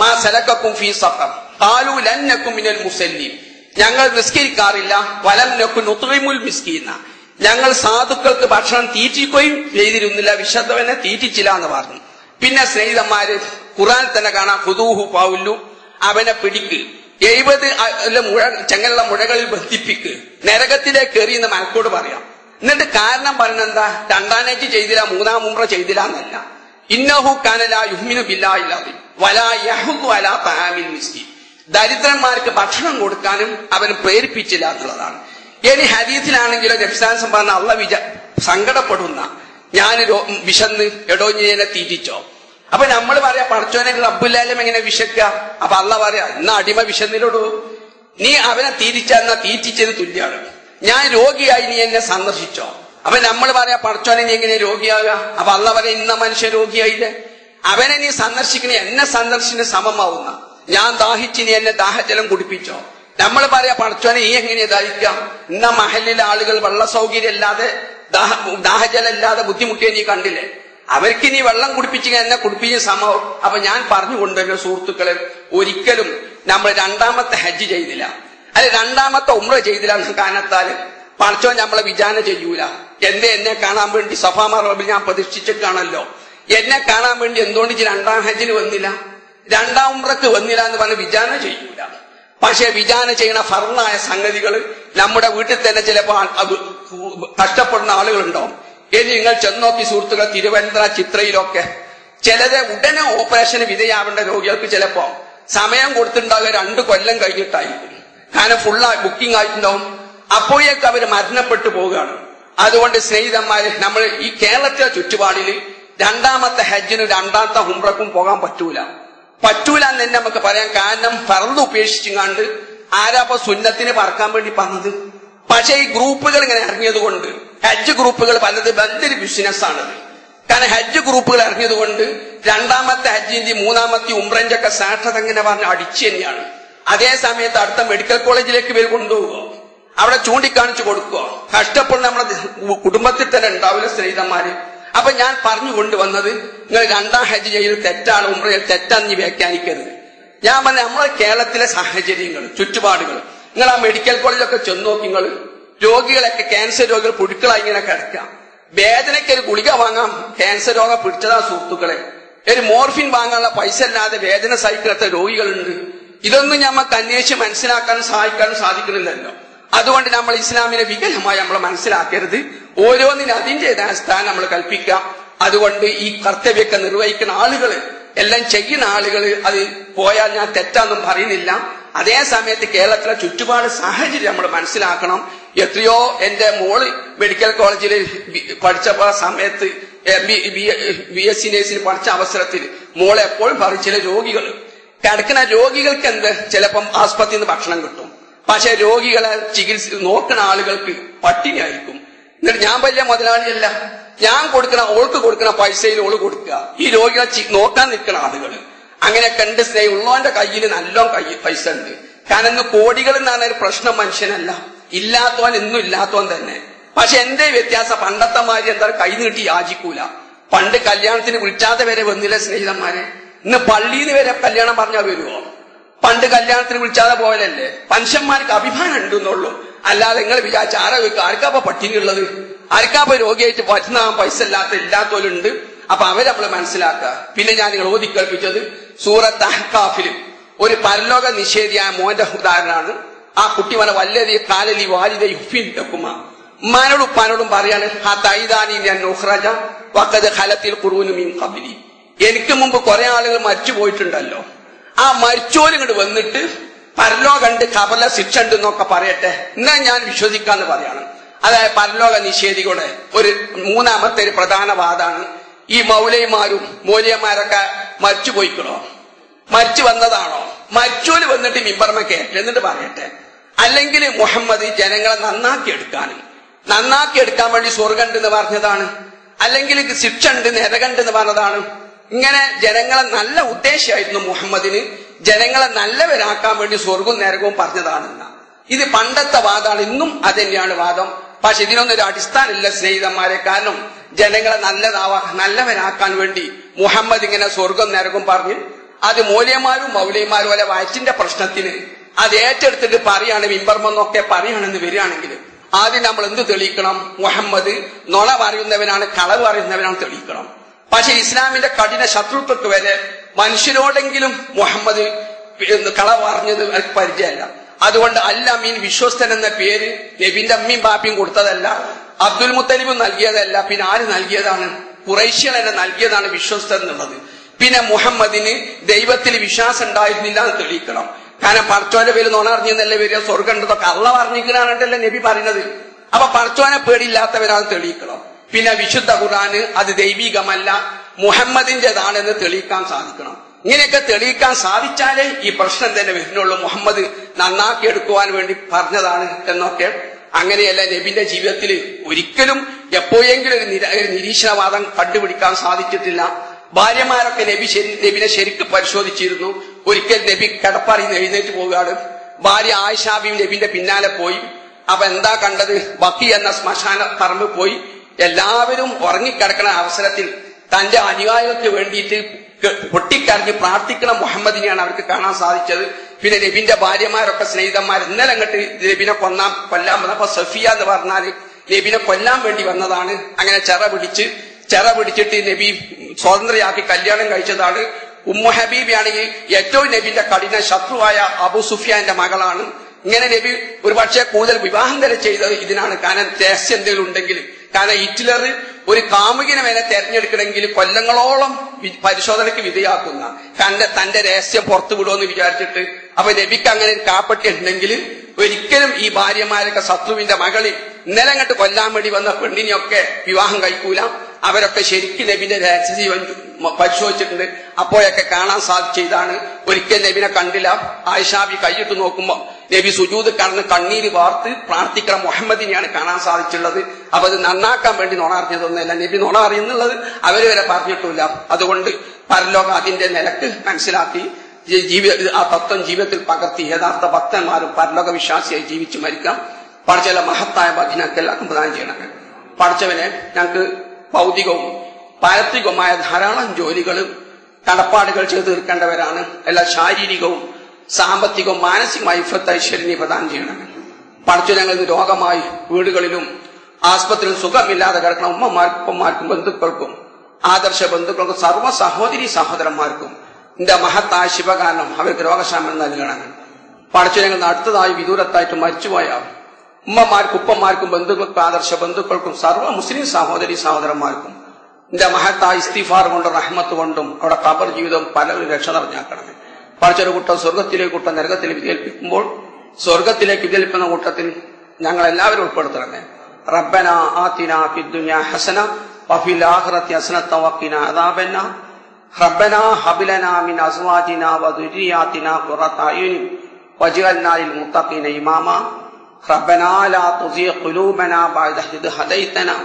മാ സലക്കക്കും ഫീ സഖർ ഖാലൂ ലൻ നകും മിനൽ മുസല്ലീൻ, ഞങ്ങൾ നിസ്കരിക്കാറില്ല, വലം നകുൻ നുത്ഇമുൽ മിസ്കീന, ഞങ്ങൾ സാധുക്കൾക്ക് ഭക്ഷണം തീറ്റിക്കുകയും ചെയ്തിരുന്നില്ല, വിശുദ്ധവനെ തീറ്റിച്ചില്ല എന്ന് പറഞ്ഞു. പിന്നെ സ്നേഹിതന്മാര് ഖുർആൻ തന്നെ കാണാം, ഖുദൂഹു ഫൗല്ലു, അവനെ പിടിക്ക്, 70 ചെങ്ങലുള്ള മുഴകളിൽ ബന്ധിപ്പിക്ക്, നരകത്തിലേക്ക് എറിയുന്ന മലക്കോട് പറയാം. എന്നിട്ട് കാരണം പറഞ്ഞെന്താ, രണ്ടാം ഹജ്ജ് ചെയ്തില്ല, മൂന്നാം ഉംറ ചെയ്തില്ല എന്നല്ല. ഇന്നഹു കാന ലാ യുഅ്മിനു ബില്ലാഹിൽ അദീം വലാ യഹുദ്ദു അലാ തആമിൽ മിസ്കീൻ. ദരിദ്രന്മാർക്ക് ഭക്ഷണം കൊടുക്കാനും അവൻ പ്രേരിപ്പിച്ചില്ല എന്നുള്ളതാണ്. ഇനി ഹദീസിലാണെങ്കിലോ നബിസാസം പറഞ്ഞ അള്ളാഹ് സങ്കടപ്പെടുന്ന, ഞാൻ വിശന്ന് എടോ എന്നെ തീറ്റിച്ചോ. അപ്പൊ നമ്മൾ പറയാ പടച്ചോനെ റബ്ബുൽ എങ്ങനെ വിശക്കുക? അപ്പൊ അള്ളാഹ് പറയാ, എന്നാ അടിമ വിശന്നിലോടൂ, നീ അവനെ തീറ്റിച്ചെന്നാ തീറ്റിച്ചത് തുല്യാണ്. ഞാൻ രോഗിയായി നീ എന്നെ സന്ദർശിച്ചോ. അപ്പൊ നമ്മൾ പറയാ പടച്ചോനെ നീ എങ്ങനെ രോഗിയാകുക? അപ്പൊ അള്ളാഹ് പറയാ, ഇന്ന മനുഷ്യൻ രോഗിയായില്ലേ, അവനെ നീ സന്ദർശിക്കണേ എന്നെ സന്ദർശിന് സമമാവുന്ന. ഞാൻ ദാഹിച്ച് നീ എന്നെ ദാഹജലം കുടിപ്പിച്ചോ. നമ്മൾ പറയാ പടച്ചോനെ നീ എങ്ങനെയാ ദാഹിക്കാം? ഇന്ന മഹലിലെ ആളുകൾ വെള്ള സൗകര്യം ഇല്ലാതെ ദാഹജലം ഇല്ലാതെ ബുദ്ധിമുട്ടിയെ നീ കണ്ടില്ലേ, അവർക്ക് നീ വെള്ളം കുടിപ്പിച്ച് എന്നെ കുടിപ്പിച്ച സമം. അപ്പൊ ഞാൻ പറഞ്ഞുകൊണ്ടുവരുന്ന സുഹൃത്തുക്കളെ, ഒരിക്കലും നമ്മൾ രണ്ടാമത്തെ ഹജ്ജ് ചെയ്തില്ല, അല്ലെ രണ്ടാമത്തെ ഉംറ ചെയ്തില്ല എന്ന കാരണത്താൽ പടച്ചോൻ നമ്മളെ വിചാരണ ചെയ്യൂല. എന്നെ കാണാൻ വേണ്ടി സഫാ മർവയിൽ ഞാൻ പ്രതിഷ്ഠിച്ചിട്ടാണല്ലോ, എന്നെ കാണാൻ വേണ്ടി എന്തുകൊണ്ട് രണ്ടാം ഹജ്ജിന് വന്നില്ല, രണ്ടാം ഉംറക്ക് വന്നില്ല എന്ന് പറഞ്ഞ് വിചാരണ ചെയ്യൂല. പക്ഷെ വിചാരണ ചെയ്യുന്ന ഫർളായ സംഗതികൾ നമ്മുടെ വീട്ടിൽ തന്നെ ചിലപ്പോൾ അത് കഷ്ടപ്പെടുന്ന ആളുകളുണ്ടാവും. ഇനി നിങ്ങൾ ചെന്നോക്കി സുഹൃത്തുക്കൾ, തിരുവനന്തപുരം ചിത്രയിലൊക്കെ ചിലത് ഉടനെ ഓപ്പറേഷന് വിധേയാവേണ്ട രോഗികൾക്ക് ചിലപ്പോ സമയം കൊടുത്തിട്ടുണ്ടാവുക 2 കൊല്ലം കഴിഞ്ഞിട്ടായിരിക്കും. കാരണം ഫുള്ളായി ബുക്കിംഗ് ആയിട്ടുണ്ടാവും. അപ്പോഴേക്ക് അവർ മരണപ്പെട്ടു പോവുകയാണ്. അതുകൊണ്ട് സ്നേഹിതന്മാര്, നമ്മൾ ഈ കേരളത്തിലെ ചുറ്റുപാടില് രണ്ടാമത്തെ ഹജ്ജിനും രണ്ടാമത്തെ ഉംറക്കും പോകാൻ പറ്റൂല എന്ന് തന്നെ നമുക്ക് പറയാം. കാരണം ഫർള് ഉപേക്ഷിച്ചുകൊണ്ട് ആരാപ്പോ സുന്നത്തിന് പറക്കാൻ വേണ്ടി പറഞ്ഞത്? പക്ഷെ ഈ ഗ്രൂപ്പുകൾ ഇങ്ങനെ ഇറങ്ങിയത് കൊണ്ട്, ഹജ്ജ് ഗ്രൂപ്പുകൾ പലത് വലിയൊരു ബിസിനസ്സാണത്. കാരണം ഹജ്ജ് ഗ്രൂപ്പുകൾ ഇറങ്ങിയത് കൊണ്ട് രണ്ടാമത്തെ ഹജ്ജിന്റെ മൂന്നാമത്തെ ഉംറന്റെ ഒക്കെ സാക്ഷത എങ്ങനെ പറഞ്ഞ അടിച്ചു തന്നെയാണ്. അതേ സമയത്ത് അടുത്ത മെഡിക്കൽ കോളേജിലേക്ക് ഇവർ കൊണ്ടുപോകുമോ, അവിടെ ചൂണ്ടിക്കാണിച്ചു കൊടുക്കുമോ? കഷ്ടപ്പെടുന്ന നമ്മുടെ കുടുംബത്തിൽ തന്നെ ഉണ്ടാവില്ല സ്നേഹിതന്മാര്. അപ്പൊ ഞാൻ പറഞ്ഞു കൊണ്ടുവന്നത്, നിങ്ങൾ രണ്ടാം ഹജ്ജ് ചെയ്ത് തെറ്റാണ്, ഉംറയിൽ തെറ്റാന്ന് വ്യാഖ്യാനിക്കരുത്. ഞാൻ പറഞ്ഞ നമ്മളെ കേരളത്തിലെ സാഹചര്യങ്ങൾ, ചുറ്റുപാടുകൾ, നിങ്ങൾ ആ മെഡിക്കൽ കോളേജിലൊക്കെ ചെന്ന് നോക്കി, നിങ്ങൾ രോഗികളൊക്കെ ക്യാൻസർ രോഗികൾ പുഴുക്കളായി ഇങ്ങനെ കിടക്കാം. വേദനയ്ക്ക് ഒരു ഗുളിക വാങ്ങാം, ക്യാൻസർ രോഗം പിടിച്ചതാ സുഹൃത്തുക്കളെ. ഒരു മോർഫിൻ വാങ്ങാനുള്ള പൈസ അല്ലാതെ വേദന സഹിക്കാത്ത രോഗികളുണ്ട്. ഇതൊന്നും ഞമ്മക്ക് അന്വേഷിച്ച് മനസ്സിലാക്കാനും സഹായിക്കാനും സാധിക്കുന്നില്ലല്ലോ. അതുകൊണ്ട് നമ്മൾ ഇസ്ലാമിനെ വികലമായി നമ്മൾ മനസ്സിലാക്കരുത്. ഓരോന്നിനും അതിൻ്റെതായ സ്ഥാനം നമ്മൾ കൽപ്പിക്കാം. അതുകൊണ്ട് ഈ കർത്തവ്യമൊക്കെ നിർവഹിക്കുന്ന ആളുകൾ, എല്ലാം ചെയ്യുന്ന ആളുകൾ അത് പോയാൽ ഞാൻ തെറ്റാന്നും പറയുന്നില്ല. അതേ സമയത്ത് കേരളത്തിലെ ചുറ്റുപാട് സാഹചര്യം നമ്മൾ മനസ്സിലാക്കണം. എത്രയോ എന്റെ മോള് മെഡിക്കൽ കോളേജിൽ പഠിച്ച സമയത്ത് BSc നേഴ്സിന് പഠിച്ച അവസരത്തിൽ മോളെ എപ്പോഴും പറയും, ചില രോഗികൾ കിടക്കുന്ന രോഗികൾക്ക് എന്ത് ചിലപ്പം ആസ്പത്രിയിൽ നിന്ന് ഭക്ഷണം കിട്ടും, പക്ഷെ രോഗികളെ ചികിത്സ നോക്കുന്ന ആളുകൾക്ക് പട്ടിണിയായിരിക്കും. എന്നിട്ട് ഞാൻ വലിയ മുതലാളിയല്ല, ഞാൻ ഓൾക്ക് കൊടുക്കുന്ന പൈസയിൽ ഓള് കൊടുക്കുക, ഈ രോഗികളെ നോക്കാൻ നിൽക്കുന്ന ആളുകൾ. അങ്ങനെ കണ്ട് ഉള്ളവന്റെ കയ്യിൽ നല്ലോണം പൈസ ഉണ്ട്. കാരണം ഇന്ന് കോടികൾ എന്ന് പറഞ്ഞ ഒരു പ്രശ്നം മനുഷ്യനല്ല, ഇല്ലാത്തവൻ ഇന്നും ഇല്ലാത്തവൻ തന്നെ. പക്ഷെ എന്റെ വ്യത്യാസം, പണ്ടത്തെ മാതിരി എന്താ കൈ നീട്ടി യാചിക്കൂല. പണ്ട് കല്യാണത്തിന് വിളിച്ചാതെ വരെ വന്നില്ല സ്നേഹിതന്മാരെ. ഇന്ന് പള്ളിയിൽ വരെ കല്യാണം പറഞ്ഞാൽ വരുമോ? പണ്ട് കല്യാണത്തിന് വിളിച്ചാതെ പോയതല്ലേ. മനുഷ്യന്മാർക്ക് അഭിമാനം ഉണ്ടെന്നുള്ളൂ. അല്ലാതെ നിങ്ങൾ വിചാരിച്ച ആർക്കാപ്പ പട്ടിണിയുള്ളത്, ആർക്കാപ്പ രോഗിയായിട്ട് പറ്റുന്ന പൈസ ഇല്ലാത്തവരുണ്ട്. അപ്പൊ അവരെ നമ്മൾ മനസ്സിലാക്കുക. പിന്നെ ഞാൻ നിങ്ങൾ ഓതി കേൾപ്പിച്ചത് സൂറത്ത് അഹ്കാഫിൽ ഒരു പരലോക നിഷേധിയായ മോന്റെ ഉദാഹരണമാണ്. ആ കുട്ടി വന്ന വല്ലതി കാലലി വാലിദ യുഫിൻ തെക്കുമ, ഉമ്മാനോടും ഉപ്പാനോടും പറയാണ്, എനിക്ക് മുമ്പ് കുറെ ആളുകൾ മരിച്ചു പോയിട്ടുണ്ടല്ലോ, ആ മരിച്ചോലും ഇങ്ങോട്ട് വന്നിട്ട് പരലോക ഉണ്ട്, ഖബറിലെ ശിക്ഷ ഉണ്ട് എന്നൊക്കെ പറയട്ടെ, എന്നാ ഞാൻ വിശ്വസിക്കാന്ന് പറയാണ്. അതായത് പരലോക നിഷേധികളുടെ ഒരു മൂന്നാമത്തെ ഒരു പ്രധാന വാദമാണ്, ഈ മൗലൈമാരും മൂല്യന്മാരൊക്കെ മരിച്ചു പോയിക്കണോ, മരിച്ചു വന്നതാണോ, മരിച്ചോല് വന്നിട്ട് മിമ്പർമ കേട്ട് എന്നിട്ട് പറയട്ടെ. അല്ലെങ്കിൽ മുഹമ്മദ് ജനങ്ങളെ നന്നാക്കി എടുക്കാൻ വേണ്ടി സ്വർഗമുണ്ടെന്ന് പറഞ്ഞതാണ്, അല്ലെങ്കിൽ ശിക്ഷ ഉണ്ട് നരകണ്ടെന്ന് പറഞ്ഞതാണ്. ഇങ്ങനെ ജനങ്ങളെ നല്ല ഉദ്ദേശമായിരുന്നു മുഹമ്മദിന്, ജനങ്ങളെ നല്ലവരാക്കാൻ വേണ്ടി സ്വർഗവും നരകവും പറഞ്ഞതാണെന്ന. ഇത് പണ്ടത്തെ വാദമാണ്, ഇന്നും അത് തന്നെയാണ് വാദം. പക്ഷെ ഇതിനൊന്നും ഒരു അടിസ്ഥാനമില്ല സ്നേഹിതന്മാരെ. കാരണം ജനങ്ങളെ നല്ലവരാക്കാൻ വേണ്ടി മുഹമ്മദ് ഇങ്ങനെ സ്വർഗം നരകവും പറഞ്ഞ് അത് മൂല്യന്മാരും മൗലൈമാരും അല്ലെ വയറ്റിന്റെ പ്രശ്നത്തിന് അത് ഏറ്റെടുത്തിട്ട് പറയാണ്, മിമ്പർമെന്നൊക്കെ പറയുകയാണെന്ന് വരികയാണെങ്കിൽ ആദ്യം നമ്മൾ എന്ത് തെളിയിക്കണം? മുഹമ്മദ് നുണ പറയുന്നവനാണ്, കളവ് പറയുന്നവനാണ് തെളിയിക്കണം. പക്ഷെ ഇസ്ലാമിന്റെ കഠിന ശത്രുത്വക്ക് വരെ മനുഷ്യരോടെങ്കിലും മുഹമ്മദ് കളവ് പറഞ്ഞത് പരിചയമല്ല. അതുകൊണ്ട് അൽ അമീൻ വിശ്വസ്തൻ എന്ന പേര് നബിന്റെ അമ്മയും ബാപ്പിയും കൊടുത്തതല്ല, അബ്ദുൽ മുത്തലിബും നൽകിയതല്ല. പിന്നെ ആര് നൽകിയതാണ്? ഖുറൈശികൾ തന്നെ നൽകിയതാണ് വിശ്വസ്തൻ എന്നുള്ളത്. പിന്നെ മുഹമ്മദിന് ദൈവത്തിൽ വിശ്വാസം ഉണ്ടായിരുന്നില്ല എന്ന് തെളിയിക്കണം. കാരണം പടച്ചോന്റെ പേര് നോണറിഞ്ഞെന്നല്ലേ വരിക, സ്വർഗം ഉണ്ടെന്നൊക്കെ അള്ള പറഞ്ഞിരിക്കണാണല്ലോ നബി പറയുന്നത്. അപ്പൊ പടച്ചോനെ പേടിയില്ലാത്തവരാണ് തെളിയിക്കണം. പിന്നെ വിശുദ്ധ ഖുർആന് അത് ദൈവികമല്ല മുഹമ്മദിന്റേതാണെന്ന് തെളിയിക്കാൻ സാധിക്കണം. ഇങ്ങനെയൊക്കെ തെളിയിക്കാൻ സാധിച്ചാലേ ഈ പ്രശ്നം തന്നെ വരുന്നുള്ളൂ. മുഹമ്മദ് നന്നാക്കി എടുക്കുവാൻ വേണ്ടി പറഞ്ഞതാണ് എന്നൊക്കെ. അങ്ങനെയല്ല, നബിന്റെ ജീവിതത്തിൽ ഒരിക്കലും എപ്പോഴെങ്കിലും ഒരു നിരീക്ഷണവാദം കണ്ടുപിടിക്കാൻ സാധിച്ചിട്ടില്ല. ഭാര്യമാരൊക്കെ നബിനെ ശരിക്ക് പരിശോധിച്ചിരുന്നു. ഒരിക്കൽ നബി കിടപ്പറിന്ന് എഴുന്നേറ്റ് പോവുകയാണ്. ഭാര്യ ആയിഷാബിയും നബിന്റെ പിന്നാലെ പോയി. അപ്പൊ എന്താ കണ്ടത്? ബക്കി എന്ന ശ്മശാന പറമ്പ് പോയി. എല്ലാവരും ഉറങ്ങിക്കിടക്കുന്ന അവസരത്തിൽ തന്റെ അനുയായികൾക്ക് വേണ്ടിയിട്ട് പൊട്ടിക്കരഞ്ഞ് പ്രാർത്ഥിക്കണ മുഹമ്മദിനെയാണ് അവർക്ക് കാണാൻ സാധിച്ചത്. പിന്നെ നബിന്റെ ഭാര്യമാരൊക്കെ സ്നേഹിതന്മാർ ഇന്നലെ അങ്ങോട്ട് നബിനെ കൊല്ലാൻ വന്നപ്പോ സഫിയ എന്ന് പറഞ്ഞാല് നബിനെ കൊല്ലാൻ വേണ്ടി വന്നതാണ്. അങ്ങനെ ചെറ പിടിച്ചിട്ട് നബി സ്വാതന്ത്ര്യയാക്കി കല്യാണം കഴിച്ചതാണ്. ഉമ്മു ഹബീബിയാണെങ്കിൽ ഏറ്റവും നബിന്റെ കഠിന ശത്രുവായ അബു സുഫിയാന്റെ മകളാണ്. ഇങ്ങനെ നബി ഒരുപക്ഷെ കൂടുതൽ വിവാഹം തന്നെ ചെയ്തത് ഇതിനാണ്. കാരണം രഹസ്യം എന്തെങ്കിലും ഉണ്ടെങ്കിൽ, കാരണം ഹിറ്റ്ലർ ഒരു കാമുകിനെ വരെ തെരഞ്ഞെടുക്കണമെങ്കിൽ കൊല്ലങ്ങളോളം പരിശോധനയ്ക്ക് വിധേയാക്കുന്ന തന്റെ രഹസ്യം പുറത്തു വിടുമെന്ന് വിചാരിച്ചിട്ട്. അപ്പൊ നബിക്ക് അങ്ങനെ ഒരു കാപ്പട്ടി ഉണ്ടെങ്കിൽ ഒരിക്കലും ഈ ഭാര്യമാരൊക്കെ ശത്രുവിന്റെ മകളിൽ ഇന്നലെ അങ്ങോട്ട് കൊല്ലാൻ വേണ്ടി വന്ന പെണ്ണിനെയൊക്കെ വിവാഹം കഴിക്കൂല. അവരൊക്കെ ശരിക്കും നബിന്റെ രഹസ്യജീവൻ പരിശോധിച്ചിട്ടുണ്ട്. അപ്പോഴൊക്കെ കാണാൻ സാധിച്ചതാണ്. ഒരിക്കൽ നബിനെ കണ്ടില്ല. ആയിഷാബി കൈയിട്ട് നോക്കുമ്പോ നബി സുജൂദ് കടന്ന് കണ്ണീര് വാർത്ത് പ്രാർത്ഥിക്കുന്ന മുഹമ്മദിനെയാണ് കാണാൻ സാധിച്ചുള്ളത്. അപ്പൊ അത് നന്നാക്കാൻ വേണ്ടി നുണ അറിഞ്ഞതൊന്നുമല്ല. നബി നുണ അറിയുന്നുള്ളത് അവര് വരെ പറഞ്ഞിട്ടില്ല. അതുകൊണ്ട് പരലോകം അതിന്റെ നിലക്ക് മനസ്സിലാക്കി ആ തത്വം ജീവിതത്തിൽ പകർത്തി യഥാർത്ഥ ഭക്തന്മാരും പരലോക വിശ്വാസിയായി ജീവിച്ചു മരിക്കാം. പഠിച്ച മഹത്തായ ഭജനക്ക് എല്ലാവർക്കും പ്രദാനം ചെയ്യണം. പഠിച്ചവനെ ഞങ്ങൾക്ക് ഭൗതികവും പാരത്രികവുമായ ധാരാളം ജോലികളും കടപ്പാടുകൾ ചെയ്തു തീർക്കേണ്ടവരാണ്. എല്ലാ ശാരീരികവും സാമ്പത്തികവും മാനസികമായ ഇഫത്ത് ഐശ്വര്യനെ പ്രദാനം ചെയ്യണം. പഠിച്ചു ഞങ്ങൾ രോഗമായി വീടുകളിലും ആസ്പത്രിയിലും സുഖമില്ലാതെ കിടക്കുന്ന ഉമ്മമാർക്കും ബന്ധുക്കൾക്കും ആദർശ ബന്ധുക്കൾക്കും സർവ്വ സഹോദരി സഹോദരന്മാർക്കും എന്റെ മഹത്തായ ശിവകാരണം അവർക്ക് രോഗശാമനം നൽകണം. പഠിച്ചു ഞങ്ങൾ അടുത്തതായി വിദൂരത്തായിട്ട് മരിച്ചുപോയ ഉമ്മമാർക്കും ഉപ്പമാർക്കും ബന്ധുക്കൾക്കും ആദർശ ബന്ധുക്കൾക്കും സർവ്വ മുസ്ലിം സഹോദരി സഹോദരന്മാർക്കും എന്റെ മഹത്തായ ഇസ്തിഫാർ കൊണ്ടും റഹ്മത്ത് കൊണ്ടും അവിടെ ഖബർ ജീവിതം പലരും രക്ഷ നിറഞ്ഞാക്കണം. പഠിച്ചൊരു കൂട്ടം സ്വർഗത്തിലേക്ക് കൂട്ടം നരകത്തിൽ വിധിയേൽപ്പിക്കുമ്പോൾ സ്വർഗത്തിലേക്ക് വിധിയേൽപ്പിക്കുന്ന കൂട്ടത്തിൽ ഞങ്ങൾ എല്ലാവരും ഉൾപ്പെടുത്തണമേ. റബ്ബന ആതിനാ ഫിദ്ദുനിയാ ഹസന വഫിൽ ആഖിറതി ഹസനത വഖിനാ അദാബന്നാർ. റബ്ബന ഹബ് ലനാ മിൻ അസ്വാജിനാ വദുരിയാതിനാ ഖുറത അയുൻ വജ്അൽനാ ലിൽ മുത്തഖീന ഇമാമാ. റബ്ബന ലാ തുസിഗ് ഖുലൂബനാ ബഅദ ഇദ് ഹദൈതനാ